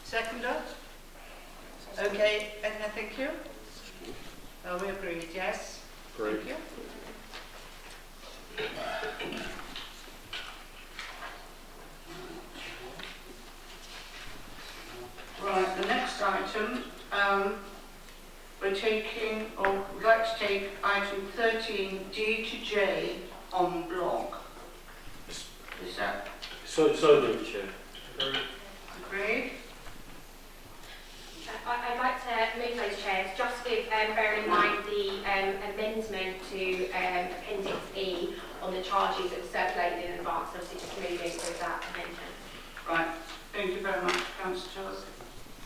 Seconder? Okay, and thank you. Oh, we agreed, yes. Great. Thank you. Right, the next item, we're taking, or we'd like to take item 13D to J on block. Is that So moved, Chair. agreed? I'd like to move those chairs, just with bearing in mind the amendment to Appendix E on the charges that were circulated in advance, obviously just moving with that amendment. Right, thank you very much, Councillor.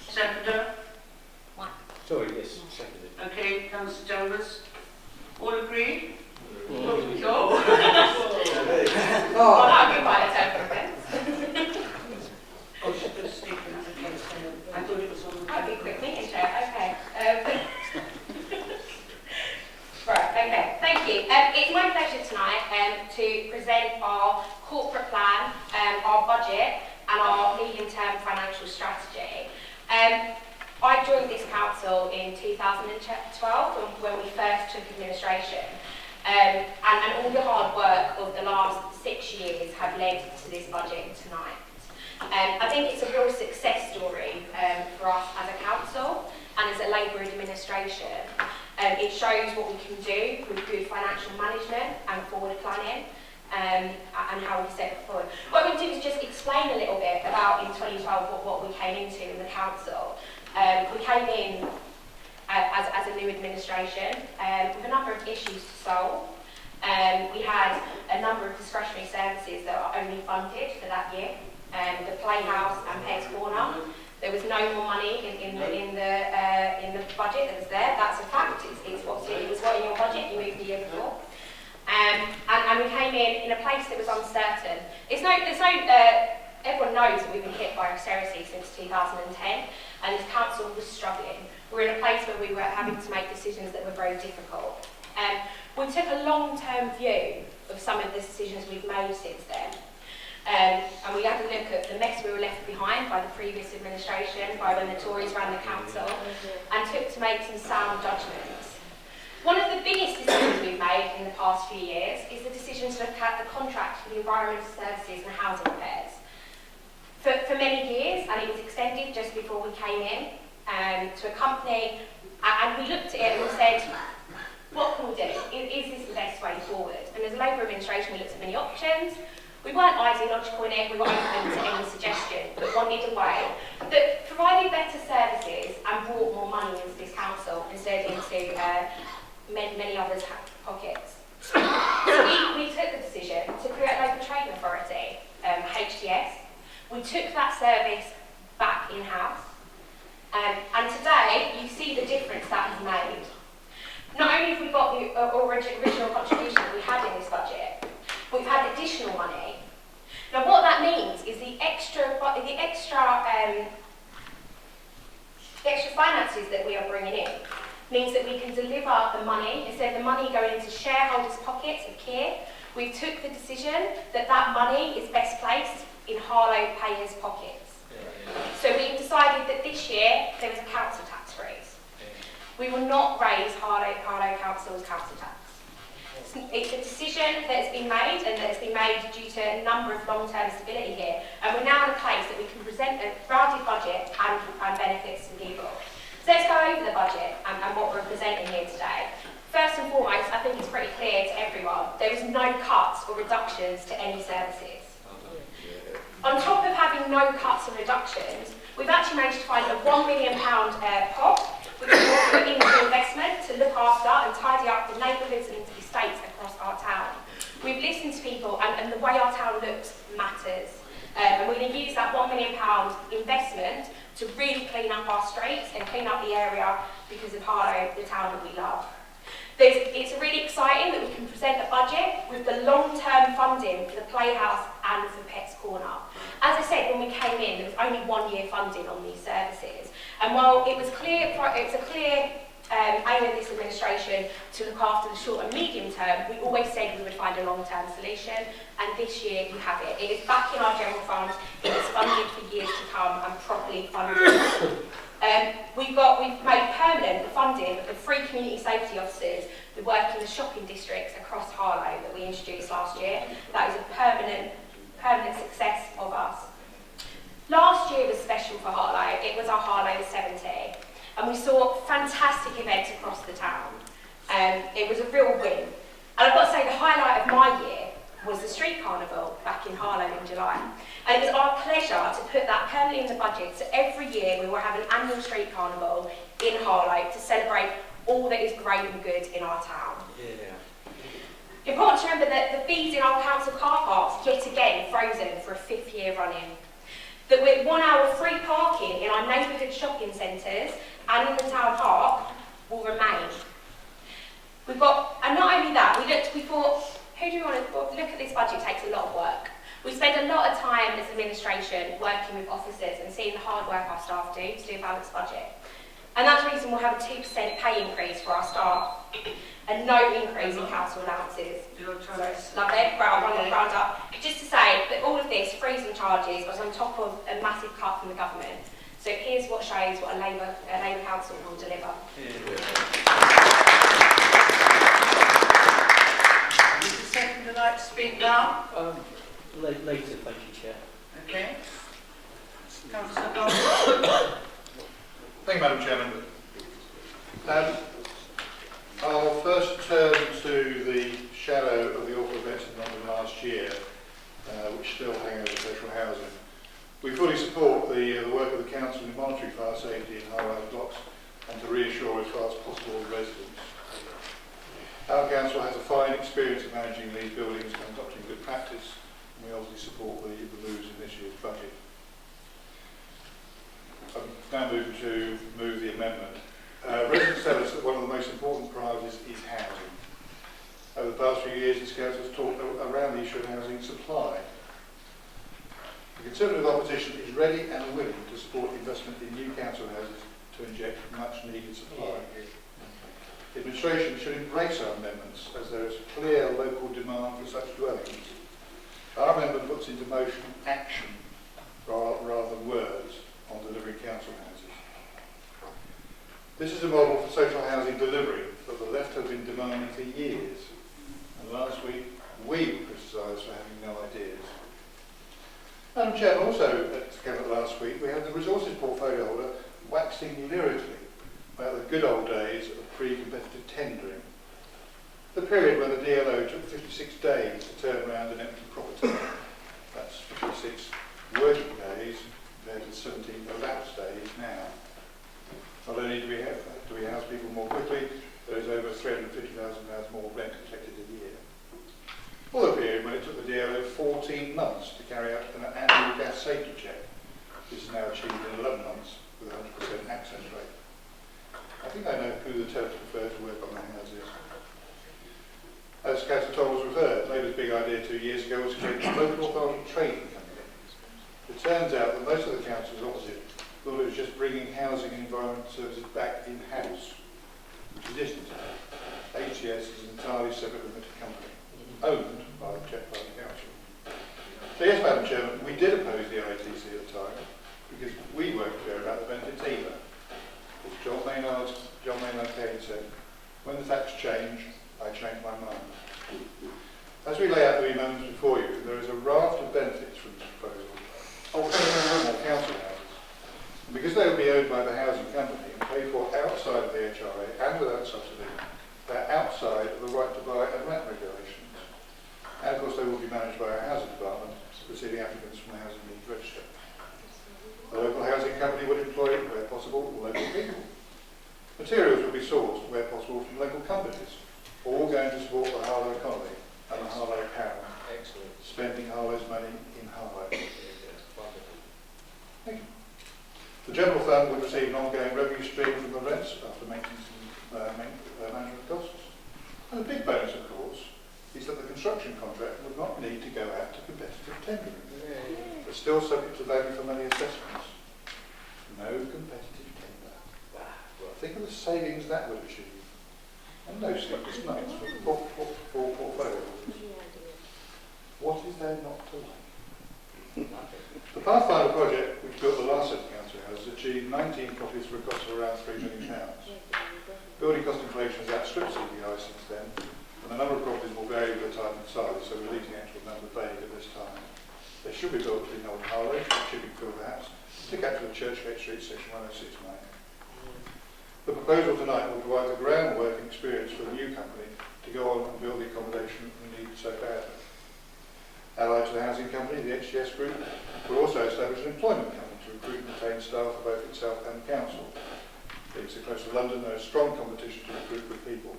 Seconder? Sorry, yes, seconded. Okay, Councillor Douglas. All agreed? Oh, Oh, that'd be quite a turn for events. oh, she's going to speak in that case. I thought it was on the... That'd be a quick meeting, Chair. Okay. Right, okay, thank you. It's my pleasure tonight to present our corporate plan, our budget and our medium-term financial strategy. I joined this council in 2012 when we first took administration, and all the hard work of the last 6 years have led to this budget tonight. I think it's a real success story for us as a council and as a Labour administration. It shows what we can do with good financial management and forward planning, and how we set it forward. What I'm going to do is just explain a little bit about in 2012 what we came into in the council. We came in as a new administration with a number of issues to solve. We had a number of discretionary services that were only funded for that year. The Playhouse and Pets Corner. There was no more money in the budget that was there. That's a fact. It was what in your budget you moved the year before. And we came in a place that was uncertain. Everyone knows that we've been hit by austerity since 2010, and this council was struggling. We're in a place where we were having to make decisions that were very difficult. We took a long-term view of some of the decisions we've made since then. And we had a look at the mess we were left behind by the previous administration, by when the Tories ran the council, and took to make some sound judgments. One of the biggest decisions we've made in the past few years is the decision to look at the contract for the environmental services and housing repairs. For many years, and it was extended just before we came in, to a company, and we looked at it and we said, what can we do? Is this the best way forward? And as a Labour administration, we looked at many options. We weren't ideological in it, we were open to any suggestion, but wanted a way that provided better services and brought more money into this council instead into many others' pockets. So we took the decision to create a local trading authority, HTS. We took that service back in-house, and today you see the difference that has made. Not only have we got the original contribution that we had in this budget, we've had additional money. Now, what that means is the extra finances that we are bringing in means that we can deliver the money instead of the money going into shareholders' pockets of care. We took the decision that that money is best placed in Harlow payers' pockets. So we decided that this year there was a council tax freeze. We will not raise Harlow Council's council tax. It's a decision that's been made, and that's been made due to a number of long-term stability here. And we're now in a place that we can present a rounded budget and benefits to people. So let's go over the budget and what we're presenting here today. First and foremost, I think it's pretty clear to everyone, there is no cuts or reductions to any services. On top of having no cuts and reductions, we've actually managed to find a £1 million pot, which we will put into investment to look after and tidy up the neighbourhoods and estates across our town. We've listened to people, and the way our town looks matters. And we're going to use that £1 million investment to really clean up our streets and clean up the area because of Harlow, the town that we love. It's really exciting that we can present a budget with the long-term funding for the Playhouse and for Pets Corner. As I said, when we came in, there was only 1 year funding on these services. And while it was a clear aim of this administration to look after the short and medium term, we always said we would find a long-term solution, and this year we have it. It is back in our general fund, it is funded for years to come and properly funded. We've made permanent the funding of the 3 community safety officers that work in the shopping districts across Harlow that we introduced last year. That is a permanent success of us. Last year was special for Harlow. It was our Harlow 70, and we saw fantastic events across the town. It was a real win. And I've got to say, the highlight of my year was the street carnival back in Harlow in July. And it was our pleasure to put that permanently in the budget. So every year we will have an annual street carnival in Harlow to celebrate all that is great and good in our town. Yeah. Important to remember that the fees in our council car parks, yet again, frozen for a 5th year running. That with 1 hour free parking in our neighbourhood shopping centres and in the town park will remain. We've got, and not only that, we thought, who do we want to look at? This budget takes a lot of work. We spend a lot of time as administration working with officers and seeing the hard work our staff do to do a balanced budget. And that's the reason we'll have a 2% pay increase for our staff and no increase in council allowances. Lovely, round up. Just to say that all of this, fees and charges, was on top of a massive cut from the government. So here's what shows what a Labour council will deliver. Is the second like to speak now? Later, thank you, Chair. Okay. Councillor Gold. Thank you, Madam Chairman. I'll first turn to the shadow of the awful events in London last year, which still hang over social housing. We fully support the work of the Council in monitoring fire safety in high-rise blocks and to reassure as far as possible residents. Our Council has a fine experience of managing these buildings and adopting good practice, and we obviously support the moves in this year's budget. I'm now moving to move the amendment. Residents tell us that one of the most important priorities is housing. Over the past few years, this Council has talked around the issue of housing supply. The Conservative opposition is ready and willing to support investment in new council houses to inject much needed supply. The administration should embrace our amendments as there is clear local demand for such dwellings. Our amendment puts into motion action rather than words on delivering council houses. This is a model for social housing delivery that the left have been demanding for years, and last week we were criticised for having no ideas. Madam Chair, also at the Cabinet last week we had the resources portfolio holder waxing lyrically about the good old days of pre-competitive tendering. The period when the DLO took 56 days to turn around an empty property. That's 56 working days compared to 17 elapsed days now. Not only do we house people more quickly, there is over £350,000 more rent collected a year. Or the period when it took the DLO 14 months to carry out an annual gas safety check. This is now achieved in 11 months with a 100% access rate. I think I know who the tenants prefer to work on their houses. As Councillor Toll has referred, Labour's big idea 2 years ago was to create a local authority trading company. It turns out that most of the councils opposite thought it was just bringing housing and environment services back in-house, which it isn't. HCS is an entirely separate limited company, owned by the council. So yes, Madam Chairman, we did oppose the ITC at the time because we weren't clear about the benefits either. As John Maynard Keynes said, when the facts change, I change my mind. As we lay out the amendments before you, there is a raft of benefits from this proposal. More council houses. And because they will be owned by the housing company and paid for outside of the HRA and without subsidy, they're outside of the right to buy and rent regulations. And of course they will be managed by our housing department, receiving applicants from the housing needs register. The local housing company would employ, where possible, local people. Materials will be sourced, where possible, from local companies, all going to support the Harlow economy and the Harlow pound. Excellent. Spending Harlow's money in Harlow. Thank you. The general fund would receive an ongoing revenue stream from the rents after maintenance and management costs. And the big bonus, of course, is that the construction contract would not need to go out to competitive tendering, but still subject to value for money assessments. No competitive tender. think of the savings that would achieve. And no sleepless nights for portfolio. What is there not to like? The Pathfinder project, which built the last set of council houses, achieved 19 copies for a cost of around £3 million. Building cost inflation has outstripped CPI since then, and the number of properties will vary with time and size, so we're leaving the actual number vague at this time. They should be built between Old Harlow, Chipping Field House, to capture the Churchgate Street, section 1069. The proposal tonight will provide the groundwork and experience for the new company to go on and build the accommodation we need so badly. Allied to the housing company, the HTS Group will also establish an employment company to recruit and retain staff for both itself and the council. Being so close to London, there is strong competition to recruit good people.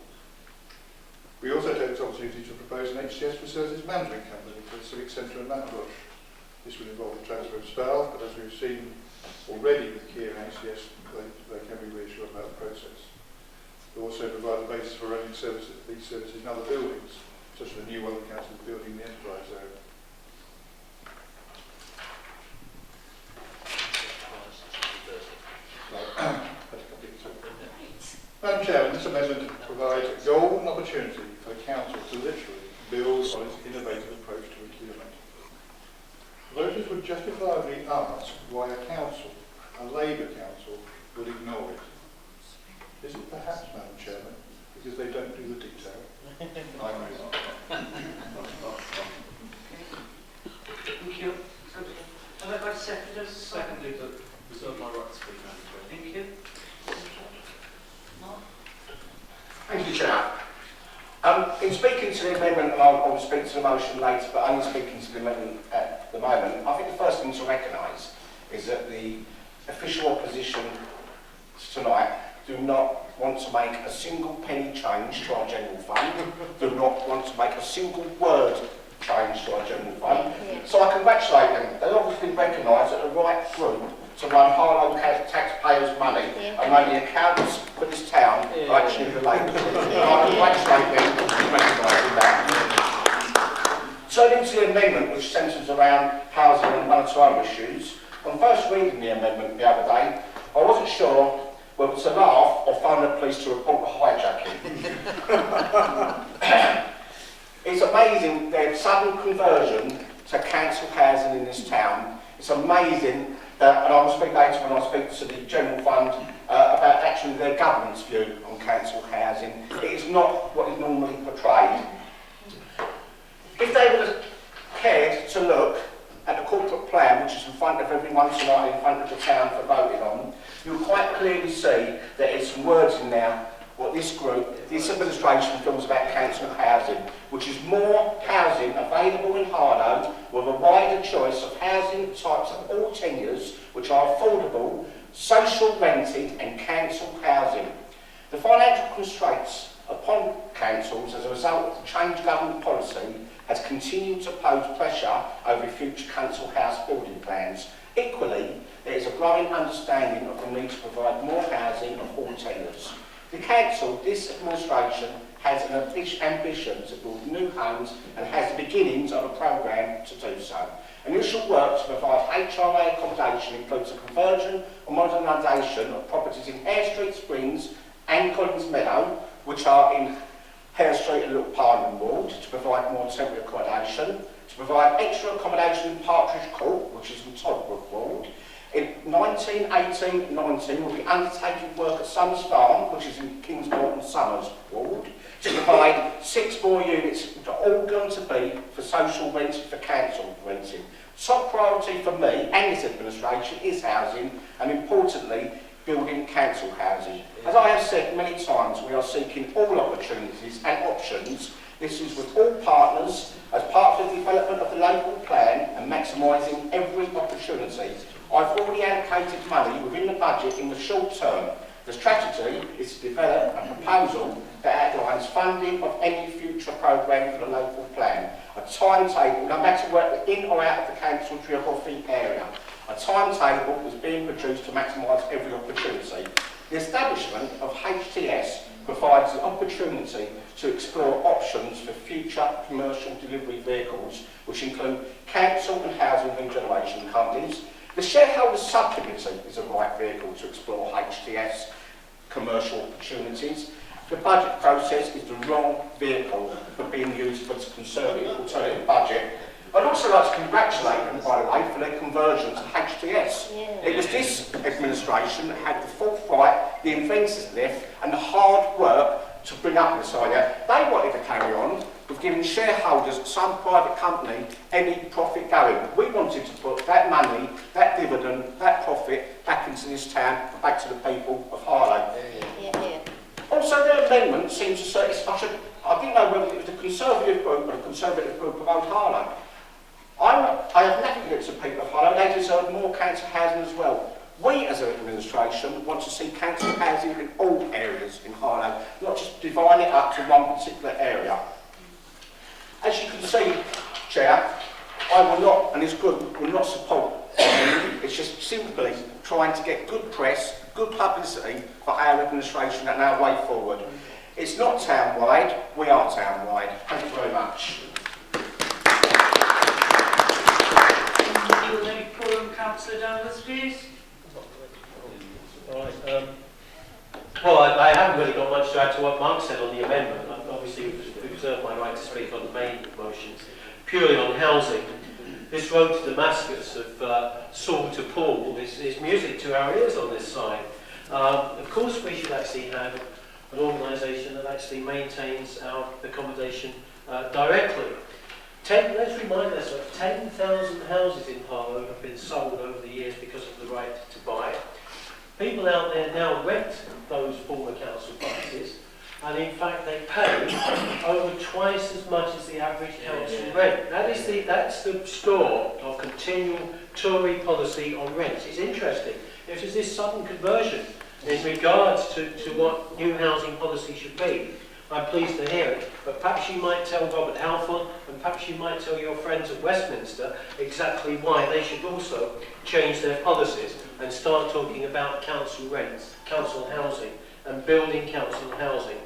We also take this opportunity to propose an HTS facilities management company for the Civic Centre and Nutbush. This will involve the transfer of staff, but as we've seen already with Kia and HTS, they can be reassured about the process. They also provide the basis for running these services in other buildings, such as the new one the council is building in the enterprise area. Madam Chairman, this amendment provides a golden opportunity for the council to literally build on its innovative approach to procurement. Voters would justifiably ask why a council, a Labour council, would ignore it. Is it perhaps, Madam Chairman, because they don't do the detail? I move on. Thank you. Have I got a seconder? Secondly, to reserve my right to speak, Madam Chair. Thank you. Thank you, Chair. In speaking to the amendment, and I'll speak to the motion later, but only speaking to the amendment at the moment, I think the first thing to recognise is that the official opposition tonight do not want to make a single penny change to our general fund, do not want to make a single word change to our general fund. So I congratulate them. They obviously recognise that the right group to run Harlow taxpayers' money and run the accounts for this town are actually the Labour group. I congratulate them for recognising that. Turning to the amendment, which centres around housing and one or two other issues, on first reading the amendment the other day, I wasn't sure whether to laugh or phone the police to report the hijacking. It's amazing their sudden conversion to council housing in this town. It's amazing that, and I will speak later when I speak to the General Fund about actually their government's view on council housing. It is not what is normally portrayed. If they would have cared to look at the corporate plan, which is in front of everyone tonight, in front of the town for voting on, you'll quite clearly see that there's some words in there what this group, this administration feels about council housing, which is more housing available in Harlow with a wider choice of housing types of all tenures, which are affordable, social rented and council housing. The financial constraints upon councils as a result of the changed government policy has continued to pose pressure over future council house building plans. Equally, there is a growing understanding of the need to provide more housing of all tenures. The council, this administration, has an ambition to build new homes and has the beginnings of a programme to do so. Initial work to provide HRA accommodation includes a conversion or modernisation of properties in Hare Street Springs and Collins Meadow, which are in Hare Street and Little Parliament Ward, to provide more temporary accommodation, to provide extra accommodation in Partridge Court, which is in Todbrook Ward. In 1918-19, we'll be undertaking work at Summers Farm, which is in Kingsmorton Summers Ward, to provide 6 more units, which are all going to be for social renting, for council renting. Top priority for me and this administration is housing, and importantly, building council housing. As I have said many times, we are seeking all opportunities and options. This is with all partners as part of the development of the local plan and maximising every opportunity. I've already allocated money within the budget in the short term. The strategy is to develop a proposal that outlines funding of any future programme for the local plan. A timetable, no matter whether in or out of the council geography area. A timetable is being produced to maximise every opportunity. The establishment of HTS provides the opportunity to explore options for future commercial delivery vehicles, which include council and housing regeneration companies. The shareholders subcommittee is the right vehicle to explore HTS commercial opportunities. The budget process is the wrong vehicle for being used for the Conservative alternative budget. I'd also like to congratulate them, by the way, for their conversion to HTS. It was this administration that had the forthright, the inventors left, and the hard work to bring up this idea. They wanted to carry on with giving shareholders of some private company any profit going. We wanted to put that money, that dividend, that profit back into this town, back to the people of Harlow. Also, their amendment seems to say it's such a... I didn't know whether it was the Conservative group or the Conservative group of Old Harlow. I have nothing against the people of Harlow. They deserve more council housing as well. We, as an administration, want to see council housing in all areas in Harlow, not just divide it up to one particular area. As you can see, Chair, I will not, and it's good, will not support it. It's just simply trying to get good press, good publicity for our administration and our way forward. It's not town-wide, we are town-wide. Thank you very much. Will any forum councillor Douglas, please? All right. Well, I haven't really got much to add to what Mark said on the amendment. I've obviously reserved my right to speak on the main motions, purely on housing. This road to Damascus of Saul to Paul is music to our ears on this side. Of course, we should actually have an organisation that actually maintains our accommodation directly. Let's remind ourselves, 10,000 houses in Harlow have been sold over the years because of the right to buy. People out there now rent those former council properties, and in fact they pay over twice as much as the average council rent. That's the score of continual Tory policy on rents. It's interesting. If there's this sudden conversion in regards to what new housing policy should be, I'm pleased to hear it, but perhaps you might tell Robert Halford and perhaps you might tell your friends at Westminster exactly why they should also change their policies and start talking about council rents, council housing and building council housing.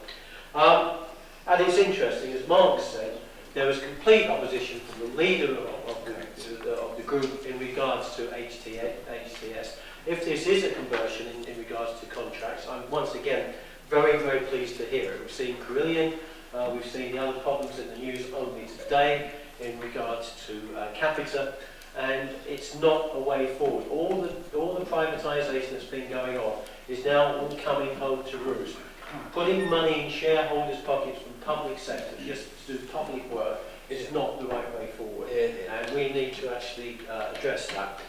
And it's interesting, as Mark said, there was complete opposition from the leader of the group in regards to HTS. If this is a conversion in regards to contracts, I'm once again very, very pleased to hear it. We've seen Carillion, we've seen the other problems in the news only today in regards to Capita, and it's not a way forward. All the privatisation that's been going on is now all coming home to roost. Putting money in shareholders' pockets from public sector just to do public work is not the right way forward, and we need to actually address that.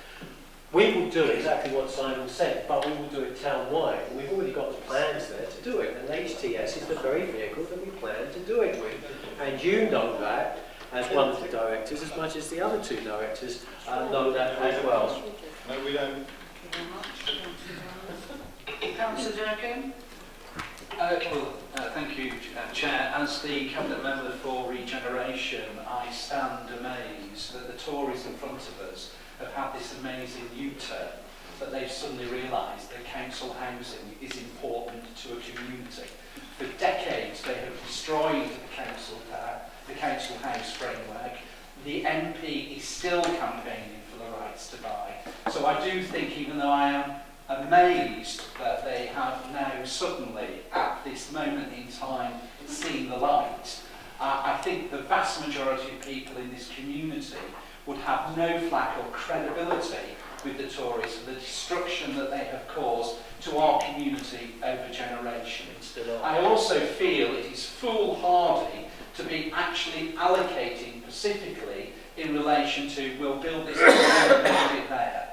We will do exactly what Simon said, but we will do it town-wide. And we've already got the plans there to do it, and HTS is the very vehicle that we plan to do it with. And you know that, as one of the directors, as much as the other two directors know that as well. No, we don't. Councillor Durkin? Thank you, Chair. As the Cabinet Member for Regeneration, I stand amazed that the Tories in front of us have had this amazing U-turn, that they've suddenly realised that council housing is important to a community. For decades they have destroyed the council house framework. The MP is still campaigning for the rights to buy. So I do think, even though I am amazed that they have now suddenly, at this moment in time, seen the light, I think the vast majority of people in this community would have no flack or credibility with the Tories for the destruction that they have caused to our community over generations. I also feel it is foolhardy to be actually allocating specifically in relation to, we'll build this and we'll build it there.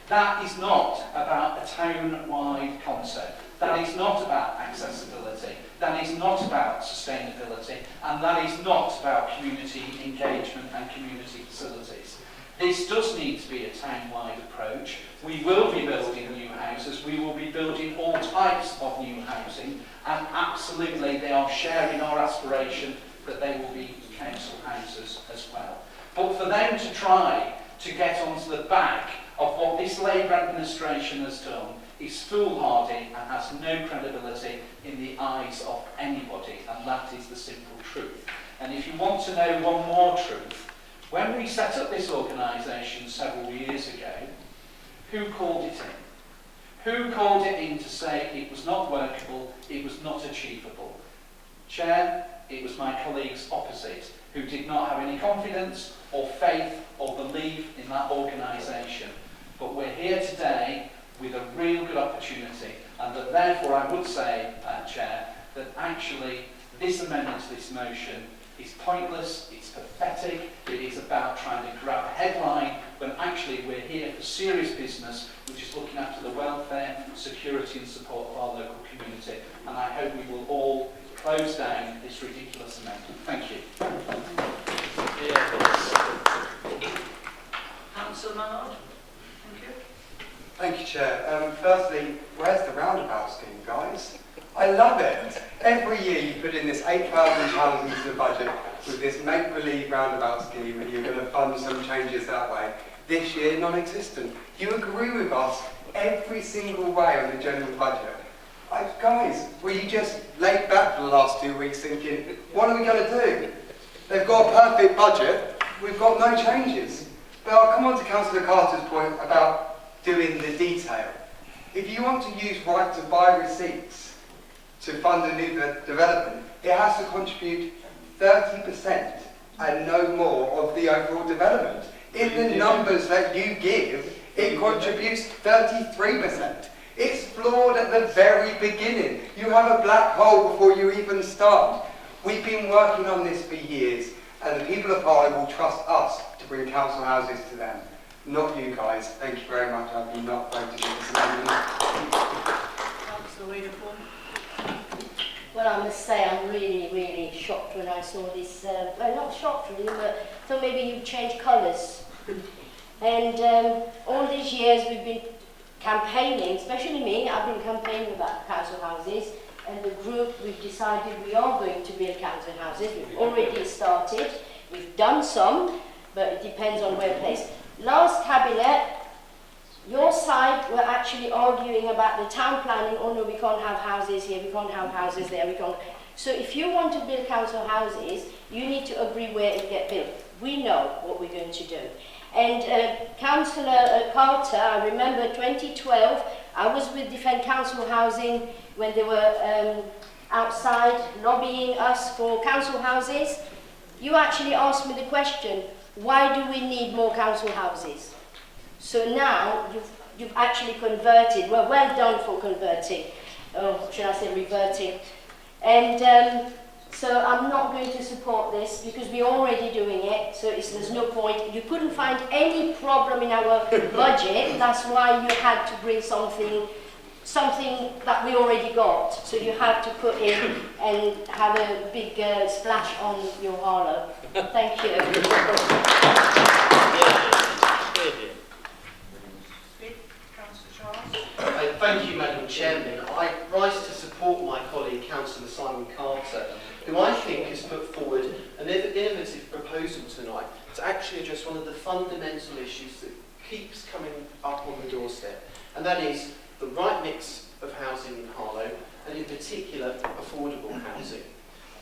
That is not about a town-wide concept. That is not about accessibility. That is not about sustainability. And that is not about community engagement and community facilities. This does need to be a town-wide approach. We will be building new houses. We will be building all types of new housing. And absolutely, they are sharing our aspiration that they will be council houses as well. But for them to try to get onto the back of what this Labour administration has done is foolhardy and has no credibility in the eyes of anybody, and that is the simple truth. And if you want to know one more truth, when we set up this organisation several years ago, who called it in? Who called it in to say it was not workable, it was not achievable? Chair, it was my colleagues opposite who did not have any confidence or faith or belief in that organisation. But we're here today with a real good opportunity, and that therefore I would say, Chair, that actually this amendment to this motion is pointless, it's pathetic, it is about trying to grab a headline when actually we're here for serious business, which is looking after the welfare, security and support of our local community. And I hope we will all close down this ridiculous amendment. Thank you. Councillor Mallard. Thank you. Thank you, Chair. Firstly, where's the roundabout scheme, guys? I love it. Every year you put in this £8,000 into the budget with this make-believe roundabout scheme, and you're going to fund some changes that way. This year, non-existent. You agree with us every single way on the general budget. Guys, were you just laid back for the last 2 weeks thinking, what are we going to do? They've got a perfect budget, we've got no changes. But I'll come on to Councillor Carter's point about doing the detail. If you want to use right to buy receipts to fund a new development, it has to contribute 30% and no more of the overall development. In the numbers that you give, it contributes 33%. It's flawed at the very beginning. You have a black hole before you even start. We've been working on this for years, and the people of Harlow will trust us to bring council houses to them, not you guys. Thank you very much. I've been not voted for this amendment. Councillor Widdowson. Well, I must say I'm really, really shocked when I saw this. Well, not shocked really, but thought maybe you'd change colours. And all these years we've been campaigning, especially me, I've been campaigning about council houses, and the group, we've decided we are going to build council houses. We've already started, we've done some, but it depends on where placed. Last cabinet, your side were actually arguing about the town planning. Oh no, we can't have houses here, we can't have houses there, we can't. So if you want to build council houses, you need to agree where it get built. We know what we're going to do. And Councillor Carter, I remember 2012, I was with Defend Council Housing when they were outside lobbying us for council houses. You actually asked me the question, why do we need more council houses? So now you've actually converted. Well done for converting, or should I say reverting. And so I'm not going to support this because we're already doing it, so there's no point. You couldn't find any problem in our budget, that's why you had to bring something that we already got. So you have to put in and have a big splash on your Harlow. Thank you. Thank you, Madam Chairman. I rise to support my colleague, Councillor Simon Carter, who I think has put forward an innovative proposal tonight to actually address one of the fundamental issues that keeps coming up on the doorstep, and that is the right mix of housing in Harlow, and in particular, affordable housing.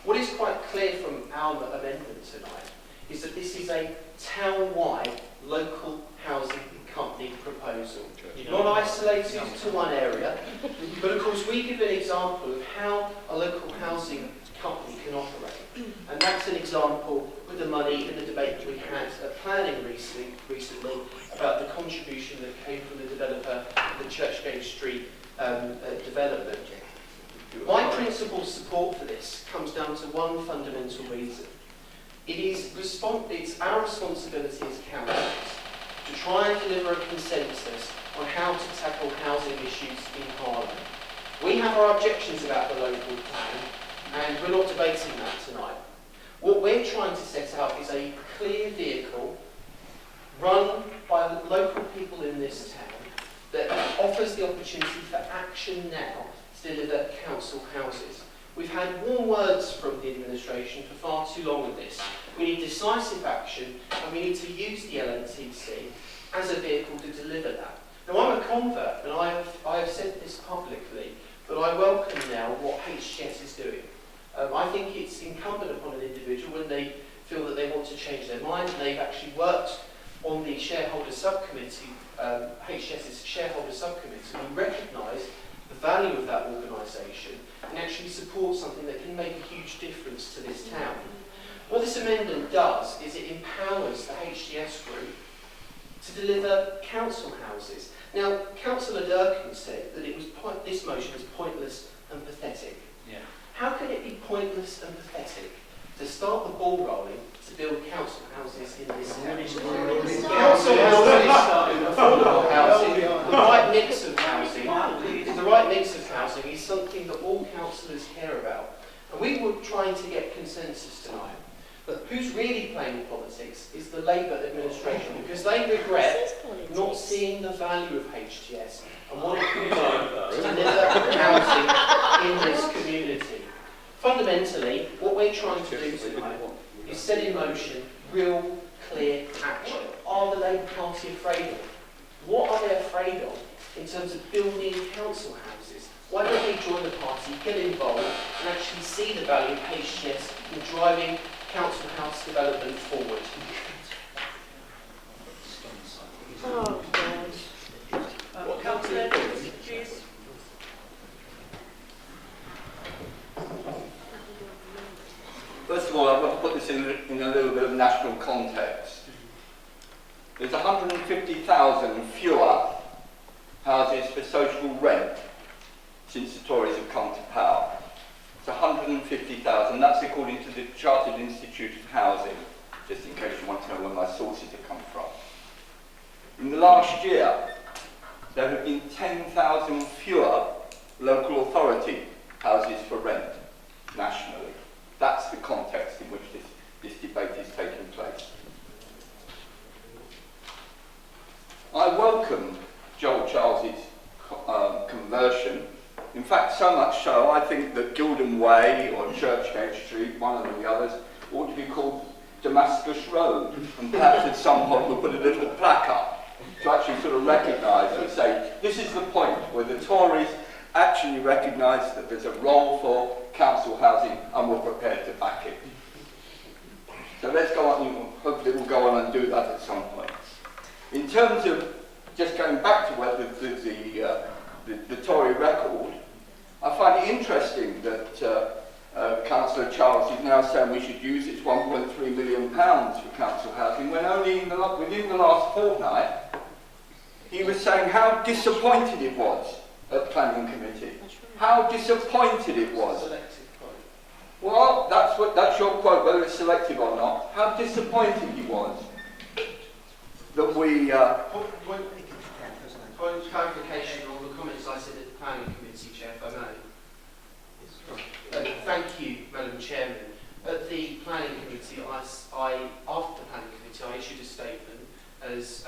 What is quite clear from our amendment tonight is that this is a town-wide local housing company proposal, not isolated to one area, but of course we give an example of how a local housing company can operate, and that's an example with the money in the debate that we had at planning recently about the contribution that came from the developer of the Churchgate Street development. My principal support for this comes down to one fundamental reason. It's our responsibility as councils to try and deliver a consensus on how to tackle housing issues in Harlow. We have our objections about the local plan, and we're not debating that tonight. What we're trying to set out is a clear vehicle run by the local people in this town that offers the opportunity for action now to deliver council houses. We've had warm words from the administration for far too long on this. We need decisive action, and we need to use the LNTC as a vehicle to deliver that. Now, I'm a convert, and I have said this publicly, but I welcome now what HGS is doing. I think it's incumbent upon an individual when they feel that they want to change their mind, and they've actually worked on the shareholder subcommittee, HGS's shareholder subcommittee. We recognise value of that organisation and actually support something that can make a huge difference to this town. What this amendment does is it empowers the HDS group to deliver council houses. Now, Councillor Durkin said that this motion was pointless and pathetic. Yeah. How can it be pointless and pathetic to start the ball rolling to build council houses in this town? Council houses, affordable housing, the right mix of housing is something that all councillors care about. And we were trying to get consensus tonight. But who's really playing politics is the Labour administration, because they regret not seeing the value of HTS and what it can do to deliver housing in this community. Fundamentally, what we're trying to do tonight is set in motion real, clear action. Are the Labour Party afraid of? What are they afraid of in terms of building council houses? Why don't they join the party, get involved, and actually see the value of HTS in driving council house development forward? Oh, God. What councillor, please? First of all, I want to put this in a little bit of national context. There's 150,000 fewer houses for social rent since the Tories have come to power. It's 150,000. That's according to the Chartered Institute of Housing, just in case you want to know where my sources have come from. In the last year, there have been 10,000 fewer local authority houses for rent nationally. That's the context in which this debate is taking place. I welcome Joel Charles's conversion. In fact, so much so, I think that Gildon Way or Churchgate Street, one of the others, ought to be called Damascus Road. And perhaps at some point we'll put a little plaque up to actually sort of recognise and say, this is the point where the Tories actually recognise that there's a role for council housing and we're prepared to back it. So let's go on, hopefully we'll go on and do that at some point. In terms of just going back to where the Tory record, I find it interesting that Councillor Charles is now saying we should use its £1.3 million for council housing, when only within the last fortnight he was saying how disappointed it was at Planning Committee. How disappointed it was. Well, that's your quote, whether it's selective or not. How disappointed he was that we... Point of clarification on the comments I said at the Planning Committee, Chair, if I may. Thank you, Madam Chairman. At the Planning Committee, after the Planning Committee, I issued a statement, as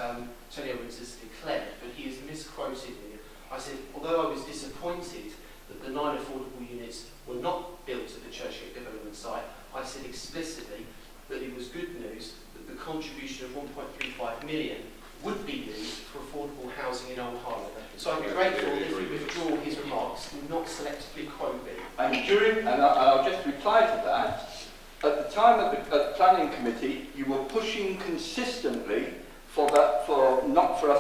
Tony Owens has declared, but he has misquoted me. I said, although I was disappointed that the 9 affordable units were not built at the Churchgate development site, I said explicitly that it was good news that the contribution of 1.35 million would be used for affordable housing in Old Harlow. So I'd be grateful if you withdraw his remarks and not selectively quote me. And I'll just reply to that. At the time at the Planning Committee, you were pushing consistently for us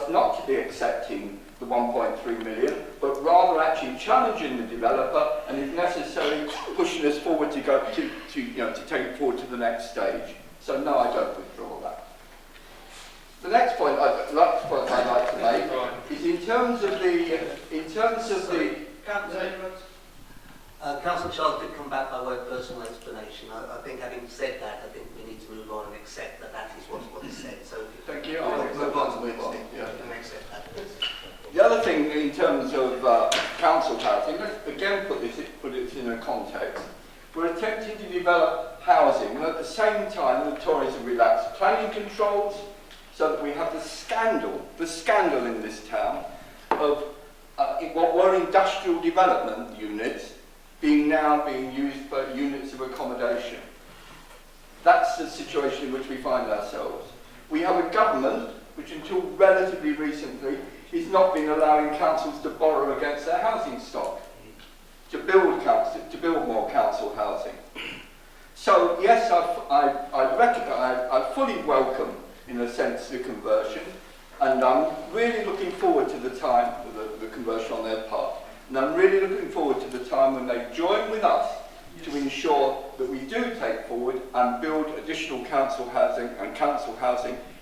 not to be accepting the 1.3 million, but rather actually challenging the developer and, if necessary, pushing us forward to take it forward to the next stage. So no, I don't withdraw that. The next point I'd like to make is in terms of the Councillor Charles did come back by way of personal explanation. I think, having said that, I think we need to move on and accept that that is what he said. So thank you. I'll move on to Yeah. and accept that. The other thing in terms of council housing, let's again put it in a context. We're attempting to develop housing, and at the same time the Tories have relaxed planning controls, so that we have the scandal in this town of what were industrial development units now being used for units of accommodation. That's the situation in which we find ourselves. We have a government which until relatively recently has not been allowing councils to borrow against their housing stock, to build more council housing. So yes, I fully welcome, in a sense, the conversion, and I'm really looking forward to the time for the conversion on their part. And I'm really looking forward to the time when they join with us to ensure that we do take forward and build additional council housing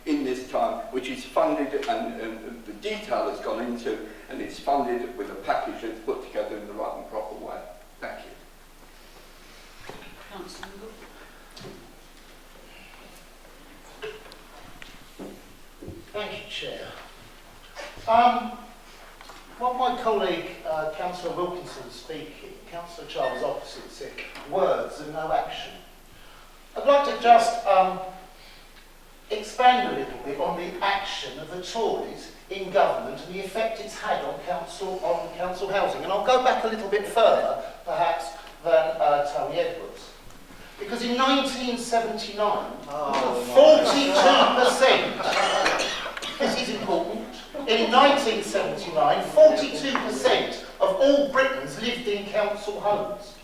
in this time, which is funded and the detail has gone into, and it's funded with a package that's put together in the right and proper way. Thank you. Councillor Thank you, Chair. While my colleague, Councillor Wilkinson, was speaking, Councillor Charles opposite said words and no action. I'd like to just expand a little bit on the action of the Tories in government and the effect it's had on council housing. And I'll go back a little bit further, perhaps, than Tony Edwards. Because in 1979, 42%, this is important, in 1979, 42% of all Britons lived in council homes.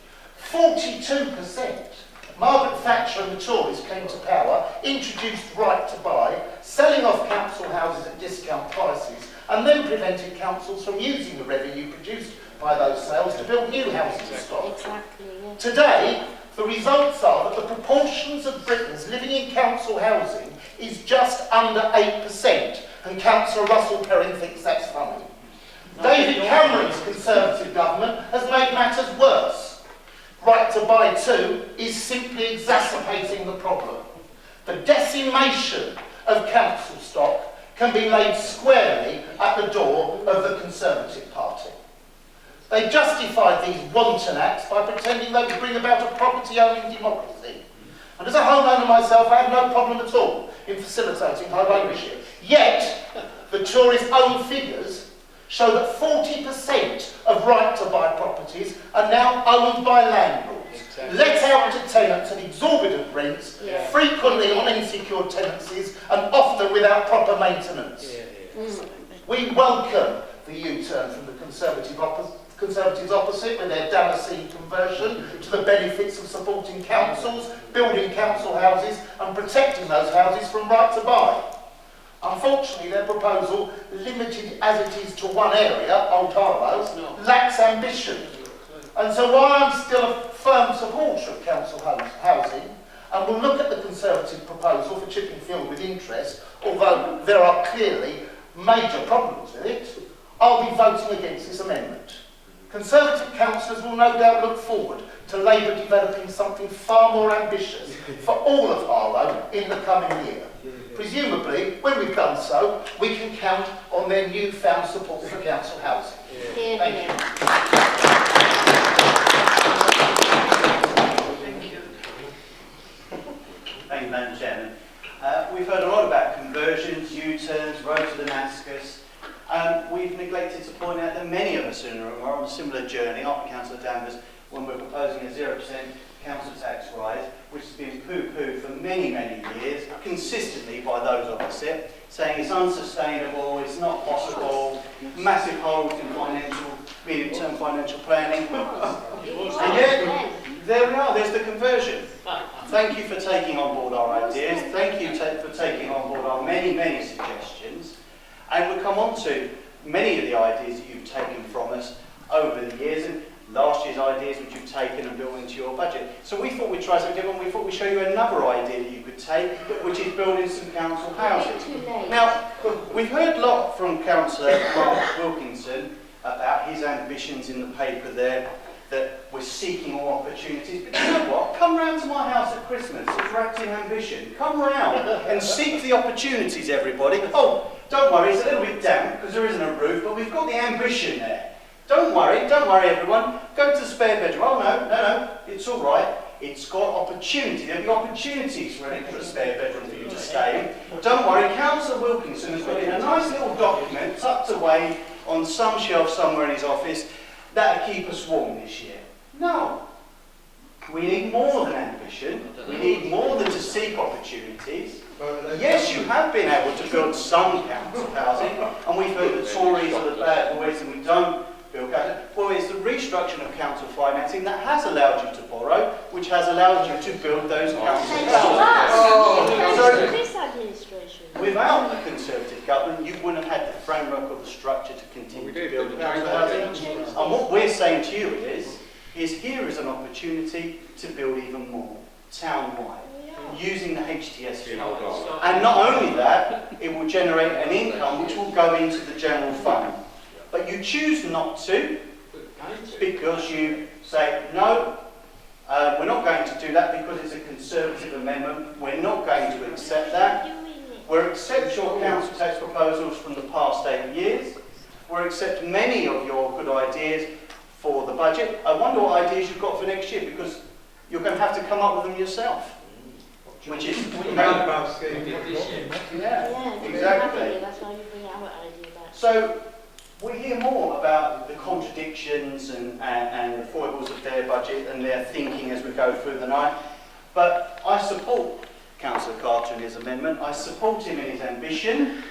42%. Margaret Thatcher and the Tories came to power, introduced right to buy, selling off council houses at discount prices, and then prevented councils from using the revenue produced by those sales to build new housing stock. Exactly, yeah. Today, the results are that the proportions of Britons living in council housing is just under 8%, and Councillor Russell Perrin thinks that's funny. David Cameron's Conservative government has made matters worse. Right to buy too is simply exacerbating the problem. The decimation of council stock can be laid squarely at the door of the Conservative Party. They justified these wanton acts by pretending they would bring about a property-owning democracy. And as a homeowner myself, I have no problem at all in facilitating home ownership. Yet, the Tories' own figures show that 40% of right-to-buy properties are now owned by landlords, let out to tenants at exorbitant rents, frequently on insecure tenancies and often without proper maintenance. We welcome the U-turn from the Conservatives opposite with their Damascene conversion to the benefits of supporting councils, building council houses and protecting those houses from right to buy. Unfortunately, their proposal, limited as it is to one area, Old Harlow, lacks ambition. And so while I'm still a firm supporter of council housing, and will look at the Conservative proposal for Chippingfield with interest, although there are clearly major problems with it, I'll be voting against this amendment. Conservative councillors will no doubt look forward to Labour developing something far more ambitious for all of Harlow in the coming year. Presumably, when we've done so, we can count on their newfound support for council housing. Thank you. Thank you, Madam Chairman. We've heard a lot about conversions, U-turns, road to Damascus. We've neglected to point out that many of us in the room are on a similar journey after Councillor Danvers when we're proposing a 0% council tax rise, which has been poo-pooed for many, many years, consistently by those opposite, saying it's unsustainable, it's not possible, massive holes in medium-term financial planning. And yet, there we are, there's the conversion. Thank you for taking on board our ideas, thank you for taking on board our many, many suggestions, and we'll come on to many of the ideas that you've taken from us over the years, and last year's ideas which you've taken and built into your budget. So we thought we'd try something different. We thought we'd show you another idea that you could take, which is building some council housing. Now, we've heard a lot from Councillor Wilkinson about his ambitions in the paper there, that we're seeking all opportunities. But you know what? Come round to my house at Christmas. It's wrapped in ambition. Come round and seek the opportunities, everybody. Oh, don't worry, it's a little bit damp because there isn't a roof, but we've got the ambition there. Don't worry everyone. Go to the spare bedroom. Oh no, it's all right. It's got opportunity. There'll be opportunities for an extra spare bedroom for you to stay in. Don't worry, Councillor Wilkinson has got in a nice little document tucked away on some shelf somewhere in his office that'll keep us warm this year. No. We need more than ambition. We need more than to seek opportunities. Yes, you have been able to build some council housing, and we've heard the Tories are the bad boys and we don't build council. Well, it's the restructuring of council financing that has allowed you to borrow, which has allowed you to build those council houses. This administration. Without the Conservative government, you wouldn't have had the framework or the structure to continue to build council housing. And what we're saying to you is here is an opportunity to build even more, town-wide, using the HTS funds. And not only that, it will generate an income which will go into the general fund. But you choose not to because you say, no, we're not going to do that because it's a Conservative amendment. We're not going to accept that. We'll accept your council tax proposals from the past 8 years. We'll accept many of your good ideas for the budget. I wonder what ideas you've got for next year, because you're going to have to come up with them yourself. Which is roundabout scheme. yeah, exactly. That's why you bring our idea back. So we hear more about the contradictions and the foibles of their budget and their thinking as we go through the night. But I support Councillor Carter in his amendment. I support him in his ambition,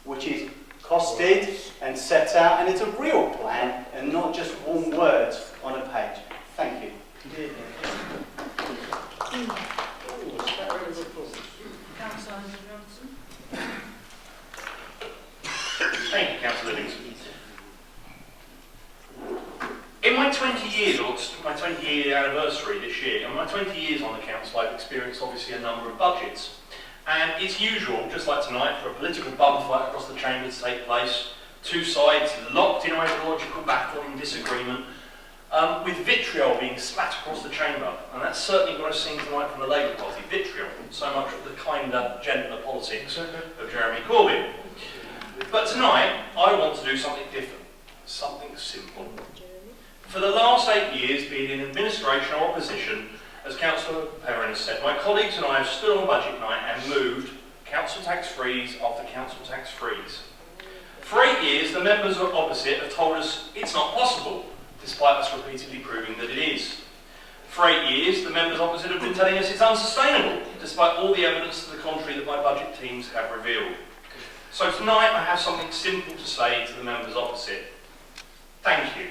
which is costed and set out, and it's a real plan and not just warm words on a page. Thank you. Councillor Johnson. Thank you, Councillor Livingston. In my 20 years, or my 20-year anniversary this year, and my 20 years on the council, I've experienced obviously a number of budgets. And it's usual, just like tonight, for a political bum fight across the chamber to take place. Two sides locked in ideological battle and disagreement, with vitriol being spat across the chamber. And that's certainly what I've seen tonight from the Labour Party, vitriol. So much of the kinder, gentler politics of Jeremy Corbyn. But tonight, I want to do something different, something simple. For the last 8 years, being in administration or opposition, as Councillor Perrin has said, my colleagues and I have stood on budget night and moved council tax freeze after council tax freeze. For 8 years, the members opposite have told us it's not possible, despite us repeatedly proving that it is. For 8 years, the members opposite have been telling us it's unsustainable, despite all the evidence to the contrary that my budget teams have revealed. So tonight, I have something simple to say to the members opposite. Thank you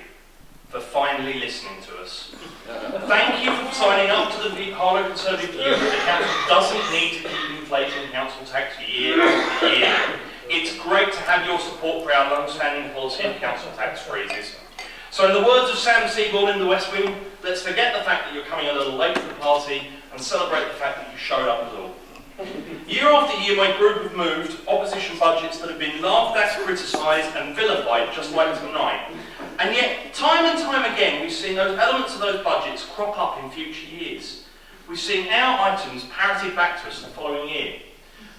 for finally listening to us. Thank you for signing up to the Harlow Conservative view that the council doesn't need to keep inflating council tax year after year. It's great to have your support for our long-standing policy of council tax freezes. So in the words of Sam Seaborn in The West Wing, let's forget the fact that you're coming a little late to the party and celebrate the fact that you showed up at all. Year after year, my group have moved opposition budgets that have been laughed at, criticised and vilified, just like tonight. And yet, time and time again, we've seen those elements of those budgets crop up in future years. We've seen our items parroted back to us the following year.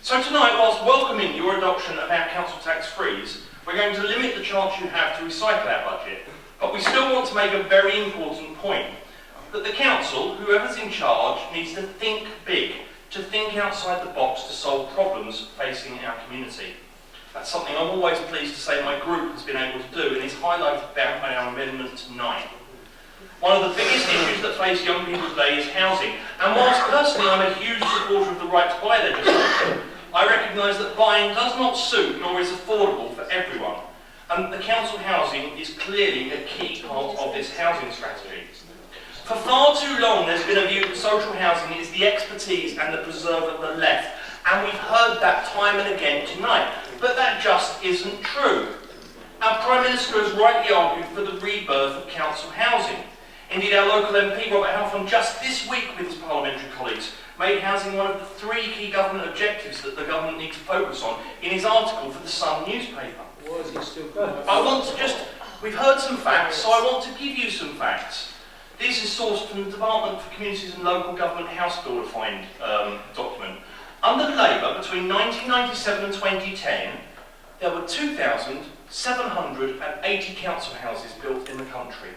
So tonight, whilst welcoming your adoption of our council tax freeze, we're going to limit the chance you have to recycle our budget. But we still want to make a very important point, that the council, whoever's in charge, needs to think big, to think outside the box to solve problems facing our community. That's something I'm always pleased to say my group has been able to do, and is highlighted by our amendment tonight. One of the biggest issues that face young people today is housing, and whilst personally I'm a huge supporter of the right to buy legislation, I recognise that buying does not suit nor is affordable for everyone, and the council housing is clearly a key part of this housing strategy. For far too long there's been a view that social housing is the expertise and the preserve of the left, and we've heard that time and again tonight. But that just isn't true. Our Prime Minister has rightly argued for the rebirth of council housing. Indeed, our local MP, Robert Halfon, just this week with his parliamentary colleagues, made housing one of the 3 key government objectives that the government needs to focus on in his article for the Sun newspaper. We've heard some facts, so I want to give you some facts. This is sourced from the Department for Communities and Local Government House Builder-Find document. Under Labour, between 1997 and 2010, there were 2,780 council houses built in the country.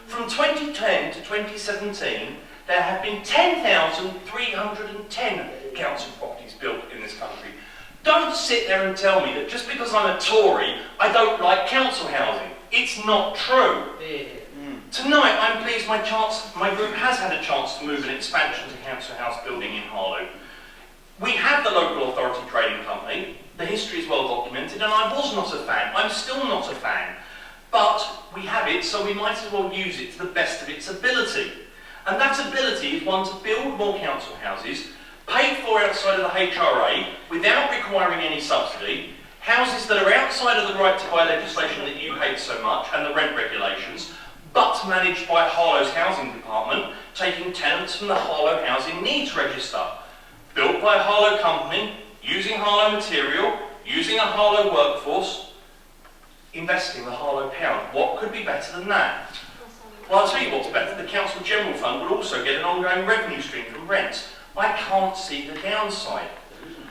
From 2010 to 2017, there have been 10,310 council properties built in this country. Don't sit there and tell me that just because I'm a Tory, I don't like council housing. It's not true. Tonight, I'm pleased my group has had a chance to move an expansion to council house building in Harlow. We have the local authority trading company. The history is well documented, and I was not a fan. I'm still not a fan. But we have it, so we might as well use it to the best of its ability. And that ability is one to build more council houses, paid for outside of the HRA, without requiring any subsidy, houses that are outside of the right to buy legislation that you hate so much, and the rent regulations, but trust managed by Harlow's housing department, taking tenants from the Harlow Housing Needs Register. Built by a Harlow company, using Harlow material, using a Harlow workforce, investing the Harlow pound. What could be better than that? Well, I'll tell you what's better. The Council General Fund will also get an ongoing revenue stream from rents. I can't see the downside.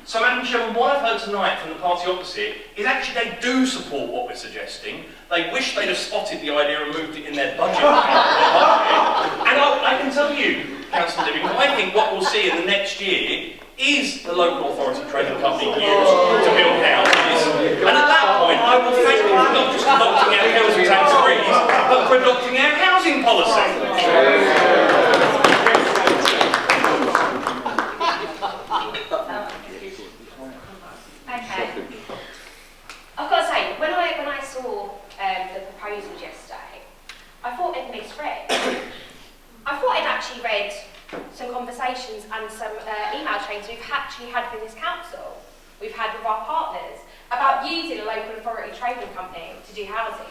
So, Madam Chairman, what I've heard tonight from the party opposite is actually they do support what we're suggesting. They wish they'd have spotted the idea and moved it in their budget. And I can tell you, Councillor Living, I think what we'll see in the next year is the local authority trading company used to build houses. And at that point, I will thank you for not just adopting our council tax freeze, but for adopting our housing policy. Okay. I've got to say, when I saw the proposals yesterday, I thought I'd misread. I thought I'd actually read some conversations and some email chains we've actually had with this council, we've had with our partners, about using a local authority trading company to do housing.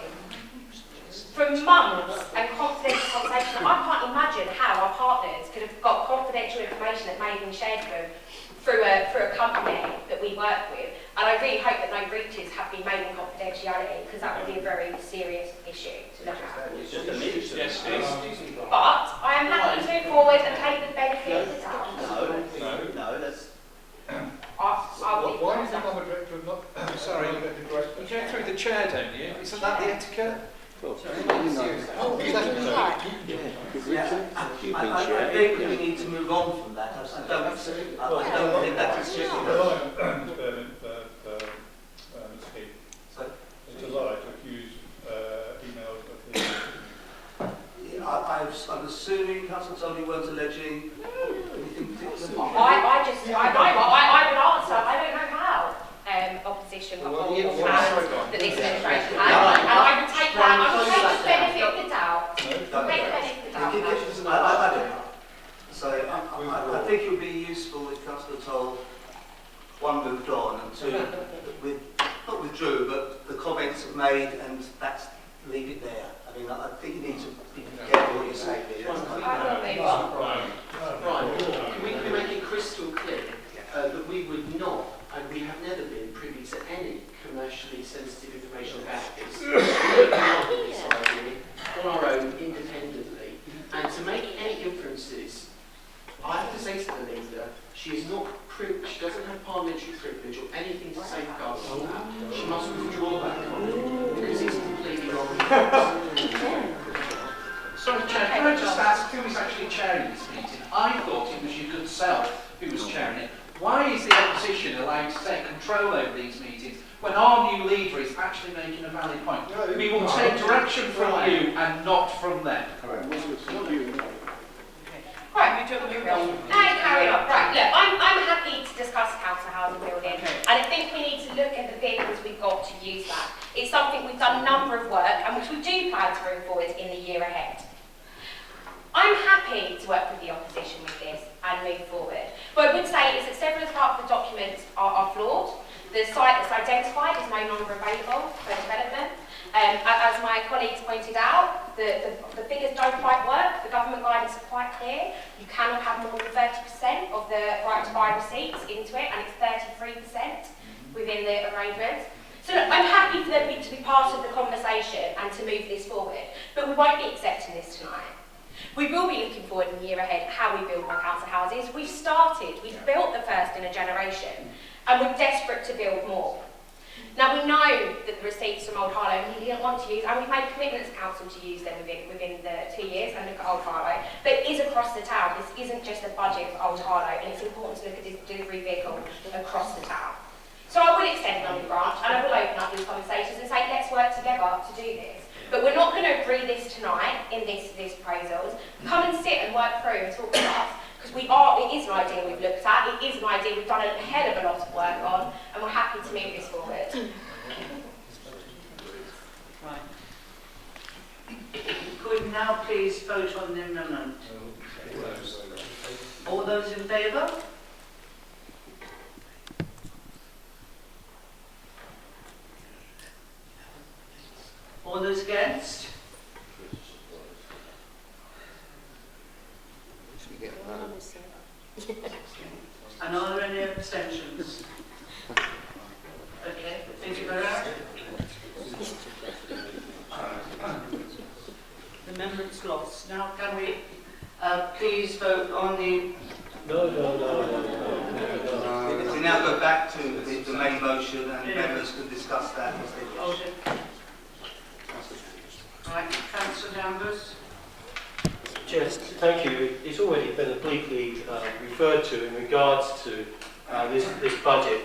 From months and confidential conversations, I can't imagine how our partners could have got confidential information that may have been shared with them through a company that we work with. And I really hope that no breaches have been made in confidentiality, because that would be a very serious issue to look at. It's just a minute. Yes, it is. But I am happy to move forward and take the benefit of the doubt. No, that's... Why do you think I'm a director of not... Sorry, you go through the chair, don't you? Isn't that the etiquette? I think we need to move on from that. I don't think that is just... It's a lie to accuse emails of his... I'm assuming, Councillor Toll, you weren't alleging anything particular? I would answer, I don't know how opposition got hold of that this administration had. And I would take that, I would take the benefit of the doubt. Take the benefit of the doubt. I don't know. So I think it would be useful if Councillor Toll, one, moved on, and two, not withdrew, but the comments have made, and that's, leave it there. I mean, I think you need to be careful what you say here. Right, can we make it crystal clear that we would not, and we have never been privy to any commercially sensitive information about this. We would not be deciding on our own independently. And to make any inferences, I have to say to the leader, she is not she doesn't have parliamentary privilege or anything to safeguard on that. She must withdraw that comment because it's completely wrong. Sorry, Chair, can I just ask who is actually chairing this meeting? I thought it was your good self who was chairing it. Why is the opposition allowed to take control over these meetings when our new leader is actually making a valid point? We will take direction from you and not from them. Right, carry on. Right, look, I'm happy to discuss council housing building, and I think we need to look at the vehicles we've got to use that. It's something we've done a number of work, and which we do plan to move forward in the year ahead. I'm happy to work with the opposition with this and move forward. What I would say is that several parts of the documents are flawed. The site that's identified is no longer available for development. As my colleagues pointed out, the figures don't quite work. The government guidance is quite clear. You cannot have more than 30% of the right to buy receipts into it, and it's 33% within the arrangements. So look, I'm happy for them to be part of the conversation and to move this forward, but we won't be accepting this tonight. We will be looking forward in the year ahead at how we build more council houses. We've built the first in a generation, and we're desperate to build more. Now, we know that the receipts from Old Harlow, we didn't want to use, and we've made commitments to council to use them within the 2 years and look at Old Harlow. But it is across the town. This isn't just a budget for Old Harlow, and it's important to look at this delivery vehicle across the town. So I will extend an olive branch, and I will open up these conversations and say, let's work together to do this. But we're not going to agree this tonight in these proposals. Come and sit and work through and talk to us. Because it is an idea we've looked at, it is an idea we've done a hell of a lot of work on, and we're happy to move this forward. Right. Could we now please vote on the amendment? All those in favour? All those against? And are there any abstentions? Okay, thank you very much. The amendment's lost. Now can we please vote on the... No. We now go back to the main motion and members can discuss that as they wish. Okay. Right, Councillor Danvers. Yes, thank you. It's already been obliquely referred to in regards to this budget.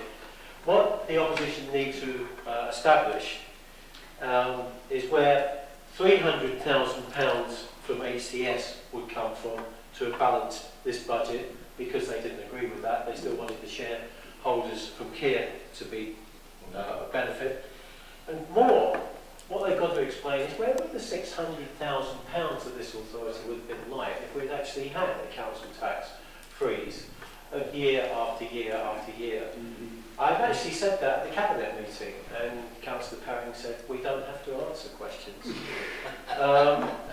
What the opposition need to establish is where £300,000 from ACS would come from to balance this budget, because they didn't agree with that. They still wanted the shareholders from Kia to be a benefit. And more, what they've got to explain is where would the £600,000 that this authority would have been like if we'd actually had a council tax freeze of year after year after year. I've actually said that at the Cabinet meeting, and Councillor Perring said we don't have to answer questions.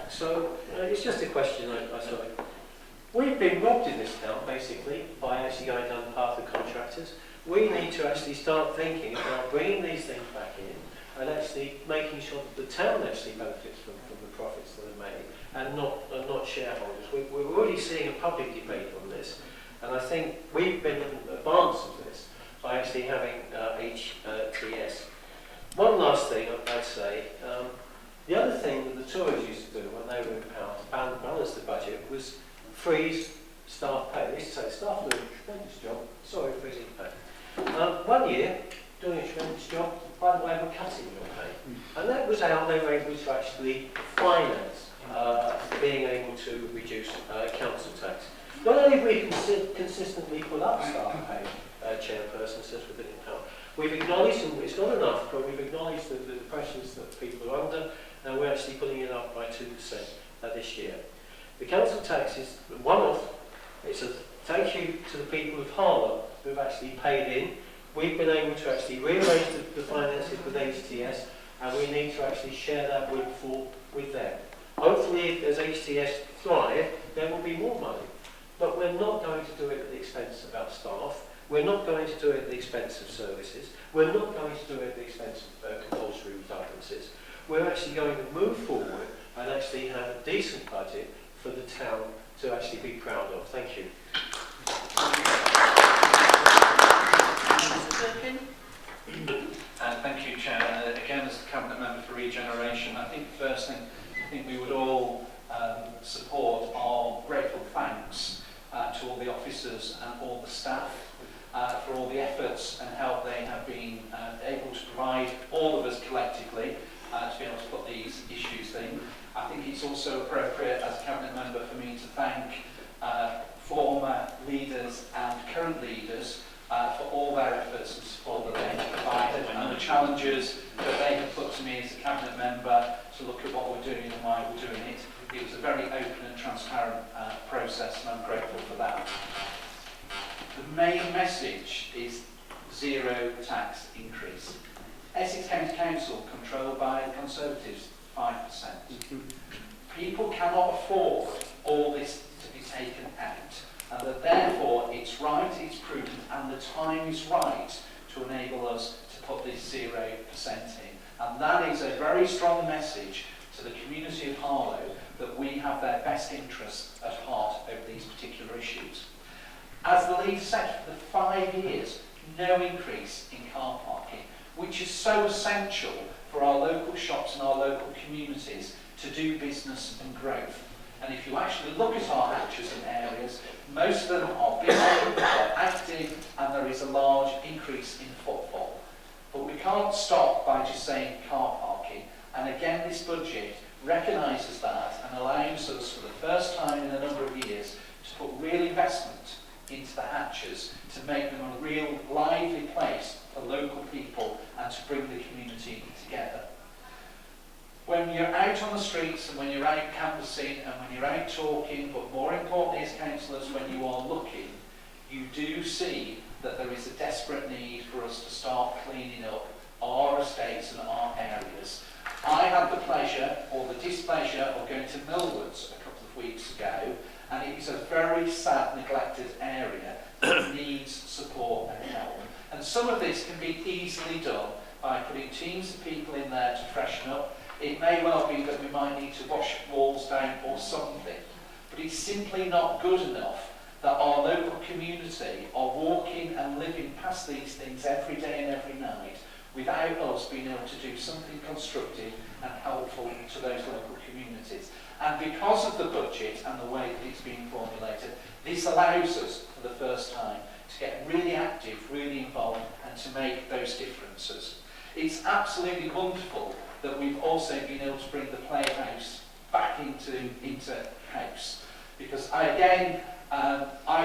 So it's just a question, I saw. We've been robbed in this town, basically, by actually going down the path of contractors. We need to actually start thinking about bringing these things back in and actually making sure that the town actually benefits from the profits that are made, and not shareholders. We're already seeing a public debate on this, and I think we've been in advance of this by actually having HTS. One last thing I'd say, the other thing that the Tories used to do when they were in power to balance the budget was freeze staff pay. They used to say, staff do a tremendous job, sorry, freezing pay. 1 year, doing a tremendous job, by the way, we're cutting your pay. And that was how they were able to actually finance being able to reduce council tax. Not only have we consistently put up staff pay, chairperson since we've been in power, we've acknowledged, and it's not enough, but we've acknowledged the pressures that people are under, and we're actually putting it up by 2% this year. The council tax is one-off. It's a thank you to the people of Harlow who have actually paid in. We've been able to actually rearrange the finances with HTS, and we need to actually share that windfall with them. Hopefully, as HTS thrive, there will be more money. But we're not going to do it at the expense of our staff. We're not going to do it at the expense of services. We're not going to do it at the expense of compulsory redundancies. We're actually going to move forward and actually have a decent budget for the town to actually be proud of. Thank you. Thank you, Chair. Again, as the Cabinet Member for Regeneration, I think the first thing we would all support are grateful thanks to all the officers and all the staff for all the efforts and help they have been able to provide all of us collectively to be able to put these issues in. I think it's also appropriate as a Cabinet Member for me to thank former leaders and current leaders for all their efforts and support that they have provided, and the challenges that they have put to me as a Cabinet Member to look at what we're doing and why we're doing it. It was a very open and transparent process, and I'm grateful for that. The main message is zero tax increase. Essex County Council, controlled by the Conservatives, 5%. People cannot afford all this to be taken out, and that therefore it's right, it's prudent, and the time is right to enable us to put this 0% in. And that is a very strong message to the community of Harlow that we have their best interests at heart over these particular issues. As the leader said, for the 5 years, no increase in car parking, which is so essential for our local shops and our local communities to do business and growth. And if you actually look at our hatches and areas, most of them are busy, they're active, and there is a large increase in footfall. But we can't stop by just saying car parking. And again, this budget recognises that and allows us, for the first time in a number of years, to put real investment into the hatches to make them a real lively place for local people and to bring the community together. When you're out on the streets and when you're out canvassing and when you're out talking, but more importantly as councillors, when you are looking, you do see that there is a desperate need for us to start cleaning up our estates and our areas. I had the pleasure or the displeasure of going to Millwoods a couple of weeks ago, and it is a very sad, neglected area that needs support and help. And some of this can be easily done by putting teams of people in there to freshen up. It may well be that we might need to wash walls down or something, but it's simply not good enough that our local community are walking and living past these things every day and every night without us being able to do something constructive and helpful to those local communities. And because of the budget and the way that it's being formulated, this allows us for the first time to get really active, really involved, and to make those differences. It's absolutely wonderful that we've also been able to bring the playhouse back into house, because I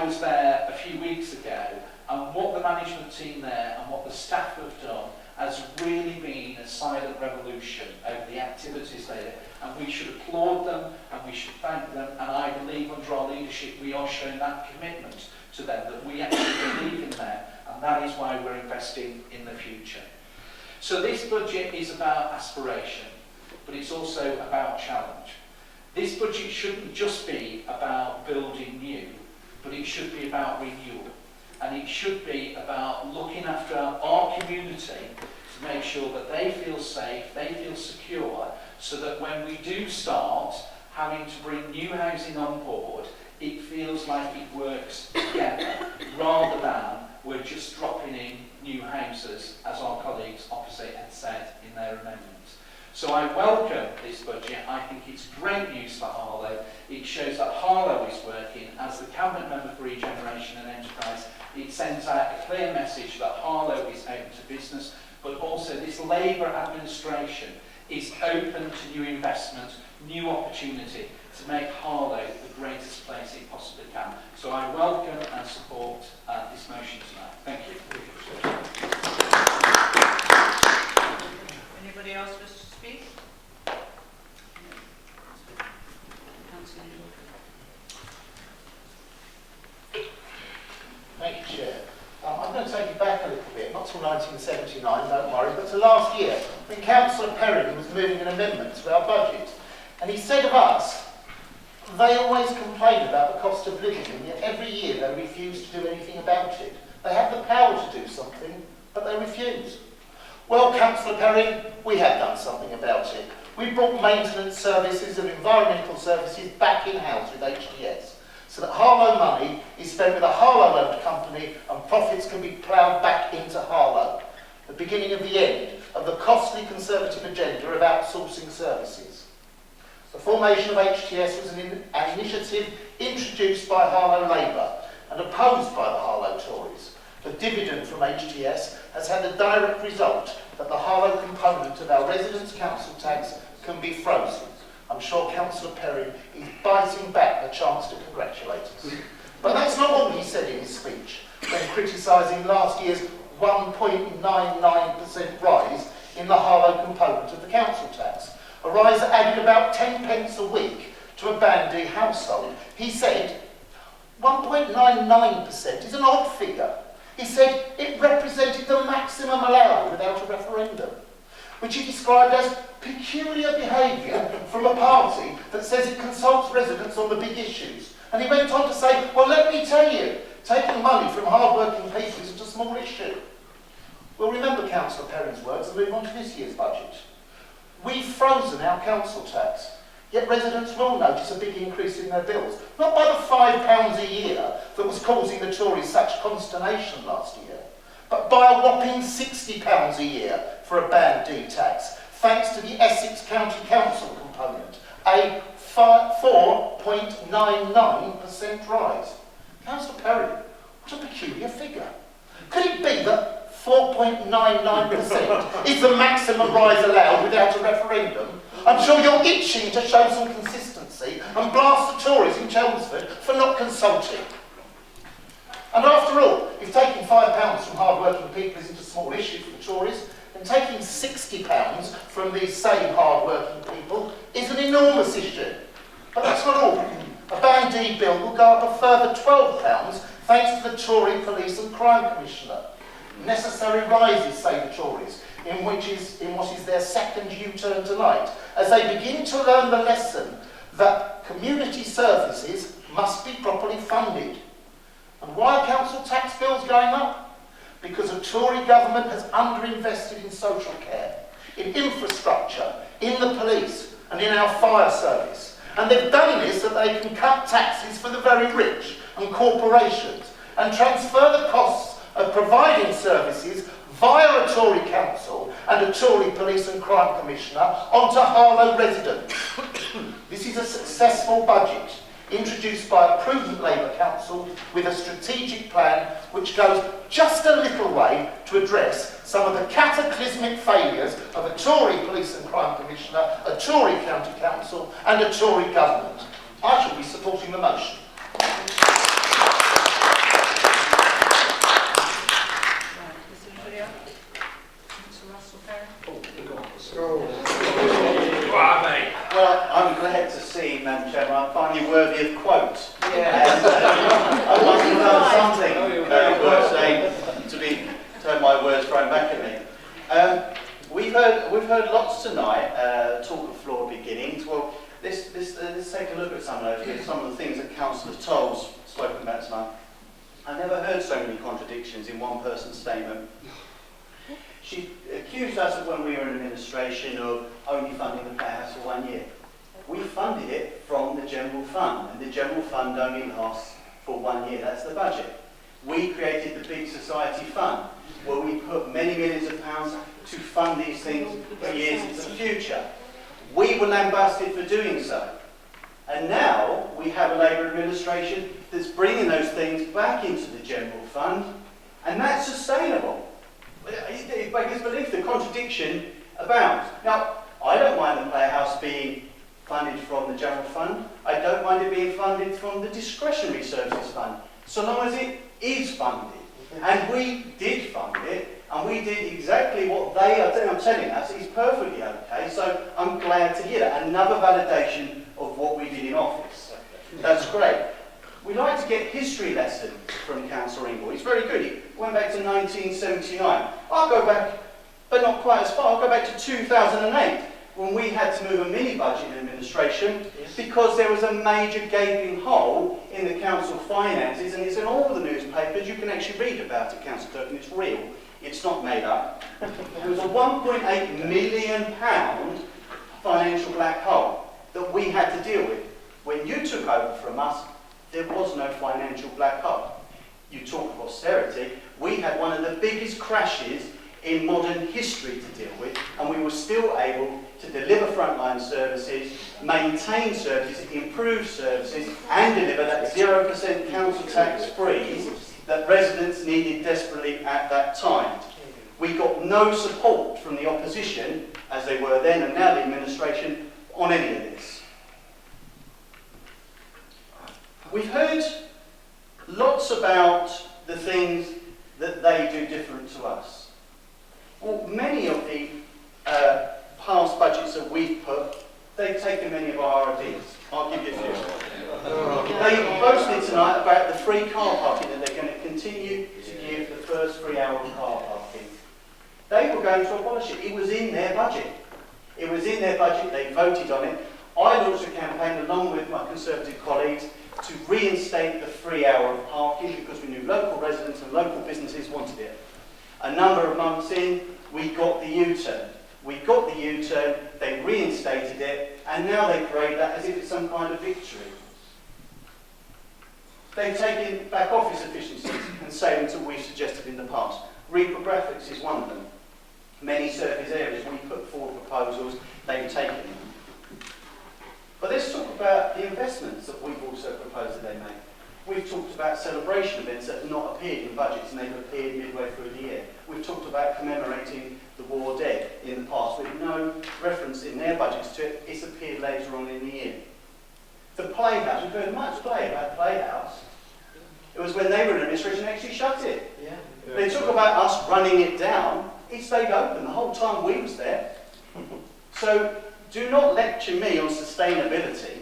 was there a few weeks ago, and what the management team there and what the staff have done has really been a silent revolution over the activities there, and we should applaud them and we should thank them, and I believe under our leadership we are showing that commitment to them, that we actually believe in them, and that is why we're investing in the future. So this budget is about aspiration, but it's also about challenge. This budget shouldn't just be about building new, but it should be about renewal. And it should be about looking after our community to make sure that they feel safe, they feel secure, so that when we do start having to bring new housing on board, it feels like it works together, rather than we're just dropping in new houses, as our colleagues opposite had said in their amendments. So I welcome this budget. I think it's great news for Harlow. It shows that Harlow is working. As the Cabinet Member for Regeneration and Enterprise, it sends out a clear message that Harlow is open to business, but also this Labour administration is open to new investment, new opportunity to make Harlow the greatest place it possibly can. So I welcome and support this motion tonight. Thank you. Anybody else wish to speak? Thank you, Chair. I'm going to take you back a little bit, not to 1979, don't worry, but to last year, when Councillor Perrin was moving an amendment to our budget. And he said of us, they always complain about the cost of living, and yet every year they refuse to do anything about it. They have the power to do something, but they refuse. Well, Councillor Perrin, we have done something about it. We brought maintenance services and environmental services back in-house with HTS, so that Harlow money is spent with a Harlow-owned company and profits can be ploughed back into Harlow. The beginning of the end of the costly Conservative agenda of outsourcing services. The formation of HTS was an initiative introduced by Harlow Labour and opposed by the Harlow Tories. The dividend from HTS has had the direct result that the Harlow component of our residents' council tax can be frozen. I'm sure Councillor Perrin is biting back the chance to congratulate us. But that's not all he said in his speech when criticising last year's 1.99% rise in the Harlow component of the council tax, a rise that added about 10 pence a week to a Band D household. He said 1.99% is an odd figure. He said it represented the maximum allowed without a referendum, which he described as peculiar behaviour from a party that says it consults residents on the big issues. And he went on to say, well, let me tell you, taking money from hard-working people isn't a small issue. We'll remember Councillor Perrin's words and move on to this year's budget. We've frozen our council tax, yet residents will notice a big increase in their bills. Not by the £5 a year that was causing the Tories such consternation last year, but by a whopping £60 a year for a Band D tax, thanks to the Essex County Council component, a 4.99% rise. Councillor Perrin, what a peculiar figure. Could it be that 4.99% is the maximum rise allowed without a referendum? I'm sure you're itching to show some consistency and blast the Tories in Chelmsford for not consulting. And after all, if taking £5 from hard-working people isn't a small issue for the Tories, then taking £60 from these same hard-working people is an enormous issue. But that's not all. A Band D bill will go up a further £12 thanks to the Tory Police and Crime Commissioner. Necessary rises, say the Tories, in what is their second U-turn tonight, as they begin to learn the lesson that community services must be properly funded. And why are council tax bills going up? Because a Tory government has underinvested in social care, in infrastructure, in the police and in our fire service. And they've done this so they can cut taxes for the very rich and corporations and transfer the costs of providing services via a Tory council and a Tory police and crime commissioner onto Harlow residents. This is a successful budget introduced by a prudent Labour council with a strategic plan which goes just a little way to address some of the cataclysmic failures of a Tory police and crime commissioner, a Tory county council and a Tory government. I shall be supporting the motion. Well, I'm glad to see, Madam Chairman, I'm finally worthy of quotes. Yeah. I must have done something worth saying to have my words thrown back at me. We've heard lots tonight, talk of flawed beginnings. Well, let's take a look at some of the things that Councillor Toll's spoken about tonight. I never heard so many contradictions in one person's statement. She accused us of, when we were in administration, of only funding the playhouse for 1 year. We funded it from the general fund, and the general fund only lasts for 1 year. That's the budget. We created the Big Society Fund, where we put many millions of pounds to fund these things for years into the future. We were lambasted for doing so. And now we have a Labour administration that's bringing those things back into the general fund, and that's sustainable. It beggars belief, the contradiction abounds. Now, I don't mind the playhouse being funded from the general fund. I don't mind it being funded from the discretionary services fund, so long as it is funded. And we did fund it, and we did exactly what they are telling us is perfectly okay, so I'm glad to hear that. Another validation of what we did in office. That's great. We like to get history lessons from Councillor Ingle. It's very good. He went back to 1979. I'll go back, but not quite as far. I'll go back to 2008, when we had to move a mini-budget in administration because there was a major gaping hole in the council finances, and it's in all the newspapers. You can actually read about it, Councillor Turpin. It's real. It's not made up. There was a £1.8 million financial black hole that we had to deal with. When you took over from us, there was no financial black hole. You talk of austerity. We had one of the biggest crashes in modern history to deal with, and we were still able to deliver frontline services, maintain services, improve services, and deliver that 0% council tax freeze that residents needed desperately at that time. We got no support from the opposition, as they were then and now the administration, on any of this. We've heard lots about the things that they do different to us. Well, many of the past budgets that we've put, they've taken many of our ideas. I'll give you a few. They boasted tonight about the free car parking, that they're going to continue to give the first free hour of car parking. They were going to abolish it. It was in their budget. It was in their budget. They voted on it. I launched a campaign along with my Conservative colleagues to reinstate the free hour of parking because we knew local residents and local businesses wanted it. A number of months in, we got the U-turn. We got the U-turn, they reinstated it, and now they parade that as if it's some kind of victory. They've taken back office efficiencies and savings that we've suggested in the past. Reprographics is one of them. Many surface areas, we put forward proposals, they've taken them. But let's talk about the investments that we've also proposed that they make. We've talked about celebration events that have not appeared in budgets, and they've appeared midway through the year. We've talked about commemorating the war dead in the past with no reference in their budgets to it. It's appeared later on in the year. The Playhouse, we've heard much play about the Playhouse. It was when they were in administration they actually shut it. Yeah. They talk about us running it down. It stayed open the whole time we was there. So do not lecture me on sustainability.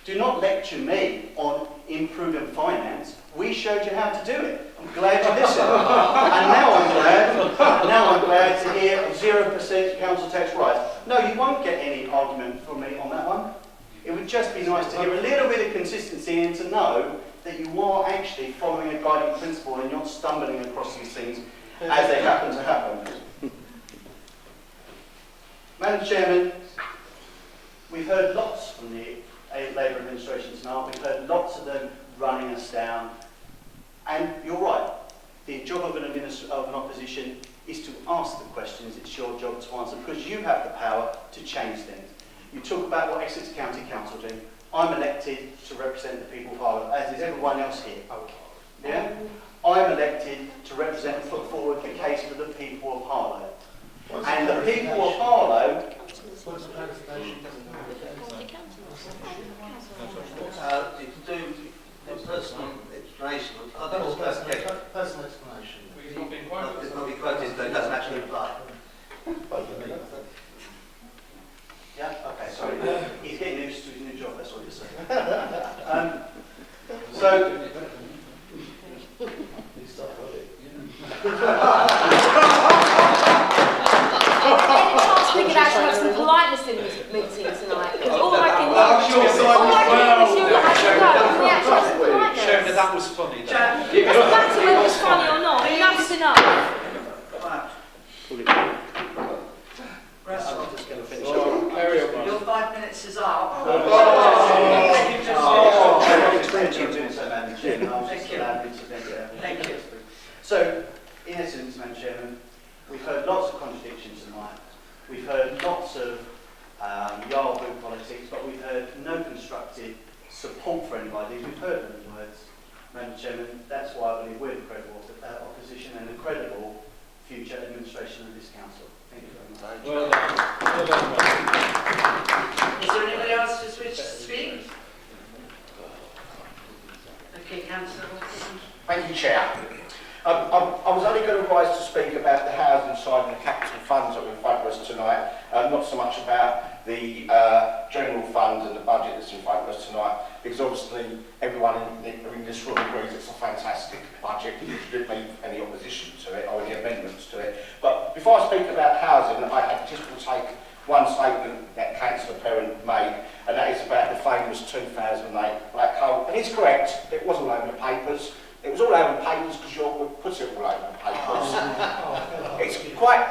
Do not lecture me on improving finance. We showed you how to do it. I'm glad you listened. And now I'm glad to hear 0% council tax rise. No, you won't get any argument from me on that one. It would just be nice to hear a little bit of consistency and to know that you are actually following a guiding principle and you're not stumbling across these things as they happen to happen. Madam Chairman, we've heard lots from the Labour administration tonight. We've heard lots of them running us down. And you're right, the job of an opposition is to ask the questions. It's your job to answer because you have the power to change things. You talk about what Essex County Council do. I'm elected to represent the people of Harlow, as is everyone else here. Yeah? I'm elected to represent and put forward the case for the people of Harlow. And the people of Harlow... You can do personal explanation. I don't know what's Personal explanation. It's not been quoted. It's not been quoted, so it doesn't actually apply. Yeah? Okay, sorry. He's getting used to his new job, that's what you're saying. So... We could actually have some politeness in this meeting tonight. Because all I can hear is you having go. Can we actually have some politeness? Showing that was funny. It doesn't matter whether it's funny or not. Enough's enough. I'm just going to finish Your 5 minutes is up. Thank you. So, in essence, Madam Chairman, we've heard lots of contradictions tonight. We've heard lots of yard politics, but we've heard no constructive support for anybody. We've heard them in words. Madam Chairman, that's why I believe we're the credible opposition and the credible future administration of this council. Thank you very much. Well done. Is there anybody else who wishes to speak? Okay, Councillor Watson. Thank you, Chair. I was only going to rise to speak about the housing side and the capital funds that were in front of us tonight, not so much about the general fund and the budget that's in front of us tonight, because obviously everyone in this room agrees it's a fantastic budget. You didn't make any opposition to it or any amendments to it. But before I speak about housing, I just will take one statement that Councillor Perrin made, and that is about the famous 2008 black hole. And he's correct, it was all over the papers. It was all over the papers because you all put it all over the papers. It's quite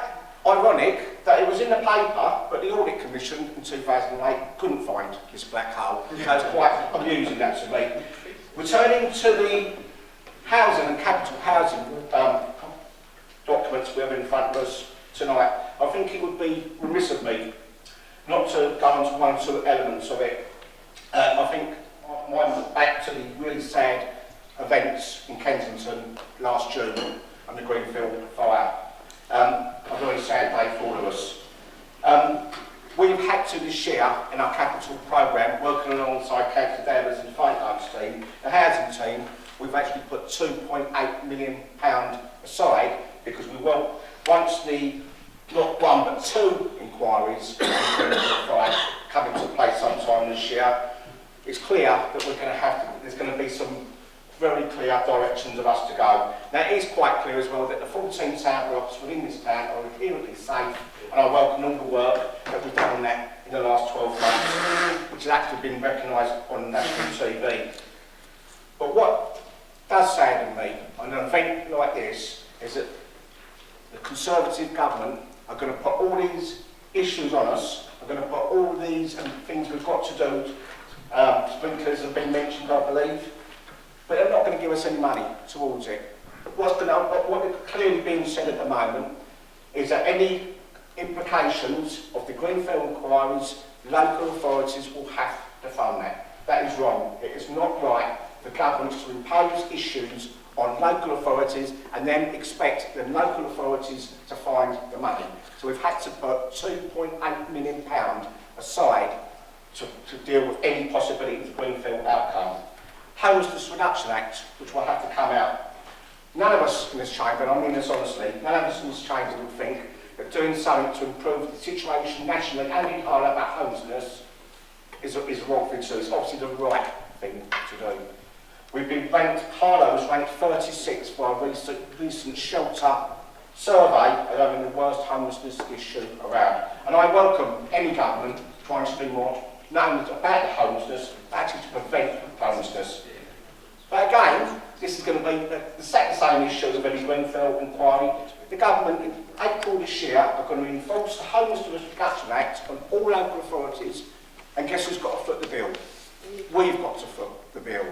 ironic that it was in the paper, but the Audit Commission in 2008 couldn't find this black hole. So it's quite amusing, that to me. Returning to the housing and capital housing documents we have in front of us tonight, I think it would be remiss of me not to go on to one or two elements of it. I think mine back to the really sad events in Kensington last June and the Greenfield fire. A very sad day for all of us. We've had to this year in our capital programme, working alongside Councillor Danvers and the finance team, the housing team, we've actually put £2.8 million aside because we want, once the not one but two inquiries into Greenfield fire come into place sometime this year, it's clear that we're going to have to, there's going to be some very clear directions of us to go. Now it is quite clear as well that the 14 town blocks within this town are inherently safe, and I welcome all the work that we've done on that in the last 12 months, which has actually been recognised on national TV. But what does sadden me, on an event like this, is that the Conservative government are going to put all these issues on us, are going to put all these things we've got to do. Sprinklers have been mentioned, I believe, but they're not going to give us any money towards it. What is clearly being said at the moment is that any implications of the Greenfield inquiries, local authorities will have to fund that. That is wrong. It is not right for governments to impose issues on local authorities and then expect the local authorities to find the money. So we've had to put £2.8 million aside to deal with any possibility of the Greenfield outcome. Homelessness Reduction Act, which will have to come out. None of us in this chamber, and I mean this honestly, none of us in this chamber would think that doing something to improve the situation nationally and in Harlow about homelessness is the wrong thing to do. It's obviously the right thing to do. We've been ranked, Harlow was ranked 36 by a recent shelter survey of having the worst homelessness issue around. And I welcome any government trying to do more known about the homelessness, actually to prevent homelessness. But again, this is going to be the same issue of any Grenfell inquiry. The government in April this year are going to enforce the Homelessness Reduction Act on all local authorities, and guess who's got to foot the bill? We've got to foot the bill,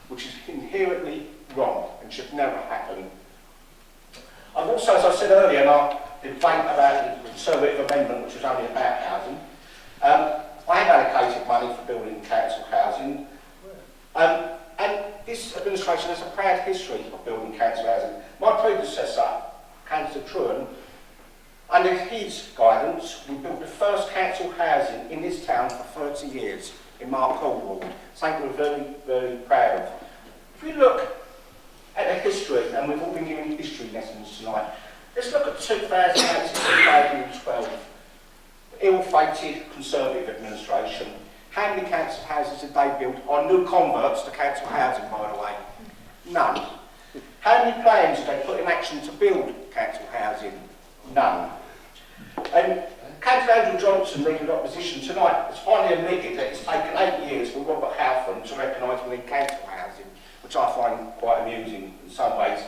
which is inherently wrong and should never happen. I've also, as I said earlier in our debate about the Conservative amendment, which was only about housing, I have allocated money for building council housing, and this administration has a proud history of building council housing. My predecessor, Councillor Truan, under his guidance, we built the first council housing in this town for 30 years in Mark Hall Ward, something we're very, very proud of. If we look at the history, and we've all been given history lessons tonight, let's look at 2008 to 2012. Ill-fated Conservative administration. How many council houses did they build on new converts to council housing, by the way? None. How many plans did they put in action to build council housing? None. And Councillor Andrew Johnson, leading the opposition tonight, has finally admitted that it's taken 8 years for Robert Halfon to recognise we need council housing, which I find quite amusing in some ways.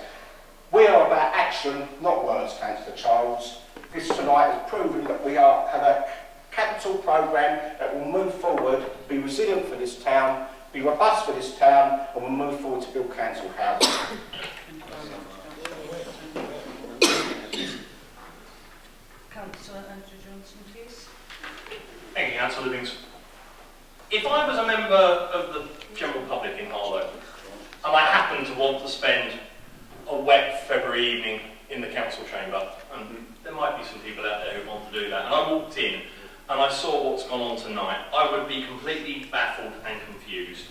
We are about action, not words, Councillor Charles. This tonight has proven that we have a capital programme that will move forward, be resilient for this town, be robust for this town, and will move forward to build council housing. Councillor Andrew Johnson, please. Thank you, Councillor Livings. If I was a member of the general public in Harlow, and I happened to want to spend a wet February evening in the council chamber, and there might be some people out there who want to do that, and I walked in and I saw what's gone on tonight, I would be completely baffled and confused.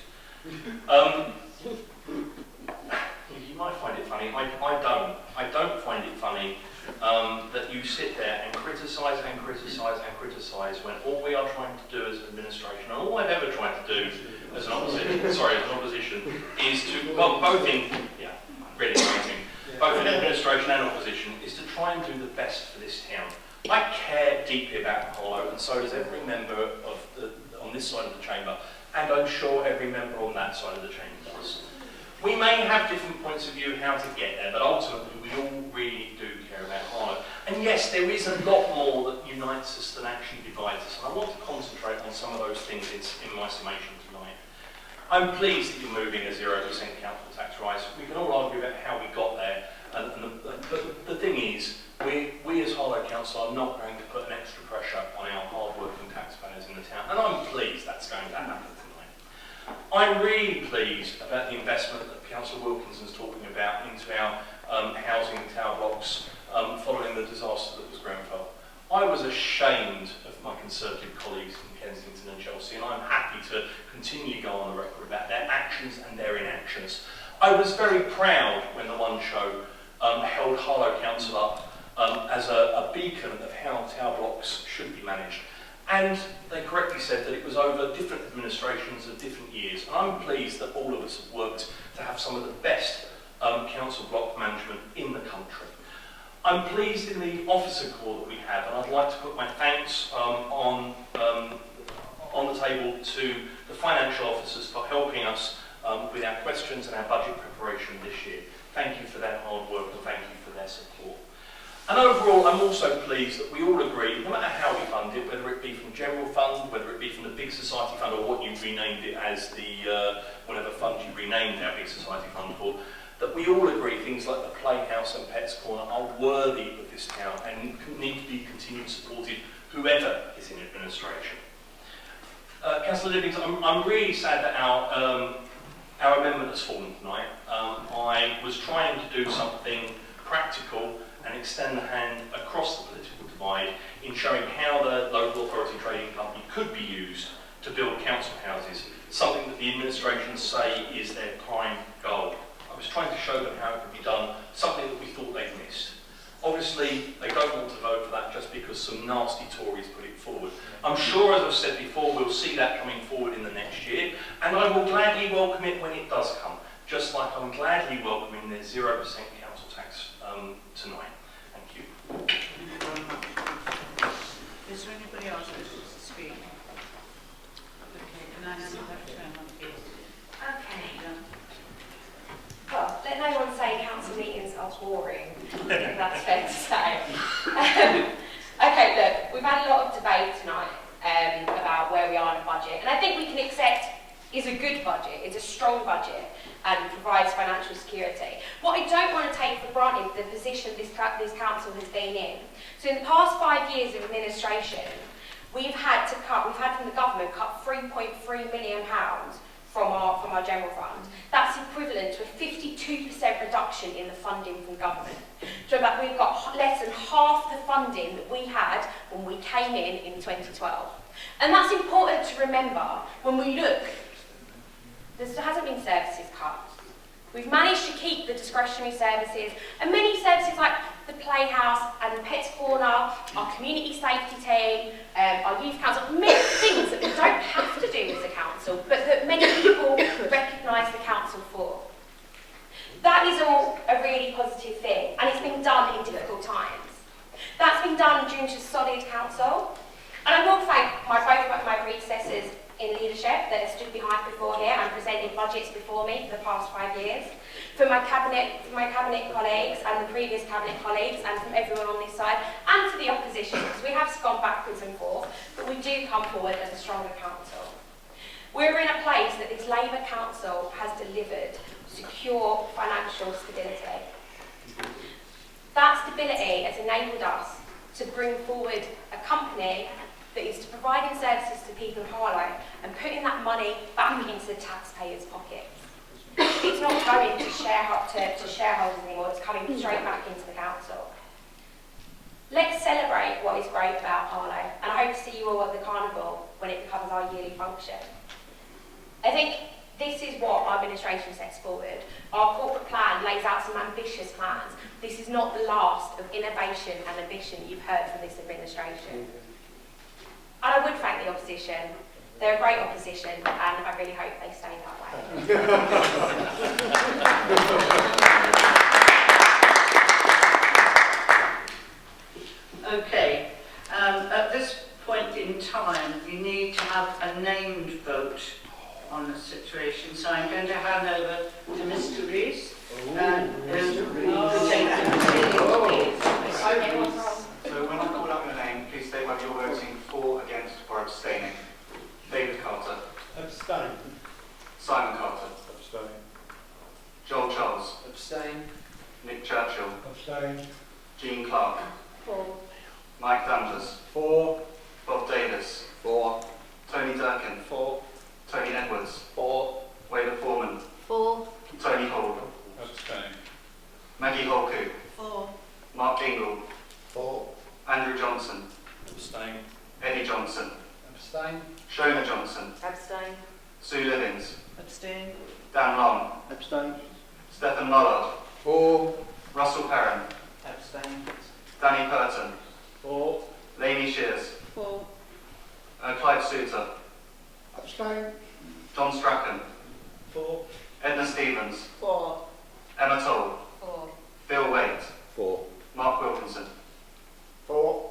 You might find it funny, I don't find it funny that you sit there and criticise and criticise and criticise when all we are trying to do as an administration, and all I've ever tried to do as an opposition, is to, well, both in, yeah, really amazing, both in administration and opposition, is to try and do the best for this town. I care deeply about Harlow, and so does every member on this side of the chamber, and I'm sure every member on that side of the chamber does. We may have different points of view how to get there, but ultimately we all really do care about Harlow. And yes, there is a lot more that unites us than actually divides us, and I want to concentrate on some of those things in my summation tonight. I'm pleased that you're moving a 0% council tax rise. We can all argue about how we got there, but the thing is, we as Harlow Council are not going to put an extra pressure on our hard-working taxpayers in the town, and I'm pleased that's going to happen tonight. I'm really pleased about the investment that Councillor Wilkinson's talking about into our housing tower blocks following the disaster that was Grenfell. I was ashamed of my Conservative colleagues in Kensington and Chelsea, and I'm happy to continue to go on the record about their actions and their inactions. I was very proud when the One Show held Harlow Council up as a beacon of how tower blocks should be managed. And they correctly said that it was over different administrations of different years. And I'm pleased that all of us have worked to have some of the best council block management in the country. I'm pleased in the officer corps that we have, and I'd like to put my thanks on the table to the financial officers for helping us with our questions and our budget preparation this year. Thank you for their hard work and thank you for their support. And overall, I'm also pleased that we all agree, no matter how we fund it, whether it be from general fund, whether it be from the Big Society Fund, or what you renamed it as the, whatever fund you renamed our Big Society Fund for, that we all agree things like the Playhouse and Pets Corner are worthy of this town and need to be continued supported, whoever is in administration. Councillor Livings, I'm really sad that our amendment has fallen tonight. I was trying to do something practical and extend the hand across the political divide in showing how the local authority trading company could be used to build council houses, something that the administration say is their prime goal. I was trying to show them how it could be done, something that we thought they'd missed. Obviously, they don't want to vote for that just because some nasty Tories put it forward. I'm sure, as I've said before, we'll see that coming forward in the next year, and I will gladly welcome it when it does come, just like I'm gladly welcoming their 0% council tax tonight. Thank you. Thank you very much. Is there anybody else who wishes to speak? boring, if that's fair to say. Okay, look, we've had a lot of debate tonight about where we are in the budget, and I think we can accept it's a good budget, it's a strong budget, and provides financial security. What I don't want to take for granted the position this council has been in. So in the past 5 years of administration, we've had from the government cut £3.3 million from our general fund. That's equivalent to a 52% reduction in the funding from government. So that we've got less than half the funding that we had when we came in 2012. And that's important to remember when we look. There hasn't been services cut. We've managed to keep the discretionary services, and many services like the Playhouse and the Pets Corner, our community safety team, our youth council, many things that we don't have to do as a council, but that many people recognise the council for. That is all a really positive thing, and it's been done in difficult times. That's been done due to solid council, and I will thank both my predecessors in leadership that have stood behind before here and presented budgets before me for the past 5 years, from my cabinet colleagues and the previous cabinet colleagues, and from everyone on this side, and to the opposition, because we have gone backwards and forth, but we do come forward as a stronger council. We're in a place that this Labour council has delivered secure financial stability. That stability has enabled us to bring forward a company that is to providing services to people in Harlow and putting that money back into the taxpayers' pockets. It's not going to shareholders anymore, it's coming straight back into the council. Let's celebrate what is great about Harlow, and I hope to see you all at the carnival when it becomes our yearly function. I think this is what our administration sets forward. Our corporate plan lays out some ambitious plans. This is not the last of innovation and ambition you've heard from this administration. And I would thank the opposition. They're a great opposition, and I really hope they stay that way. Okay, at this point in time, we need to have a named vote on the situation, so I'm going to hand over to Mr. Rees. So when I call out your name, please state whether you're voting for, against, or abstaining. David Carter. Abstain. Simon Carter. Abstain. Joel Charles. Abstain. Nick Churchill. Abstain. Jean Clark. 4. Mike Danvers. 4. Bob Davis. 4. Tony Durkin. 4. Tony Edwards. 4. Waylon Foreman. 4. Tony Hall. Abstain. Maggie Holku. 4. Mark Dingle. 4. Andrew Johnson. Abstain. Eddie Johnson. Abstain. Shona Johnson. Abstain. Sue Livins. Abstain. Dan Long. Abstain. Stephen Mullard. 4. Russell Perrin. Abstain. Danny Purton. 4. Lainey Shears. 4. Clive Souter. Abstain. John Strachan. 4. Edna Stevens. 4. Emma Toll. 4. Phil Waite. 4. Mark Wilkinson. 4.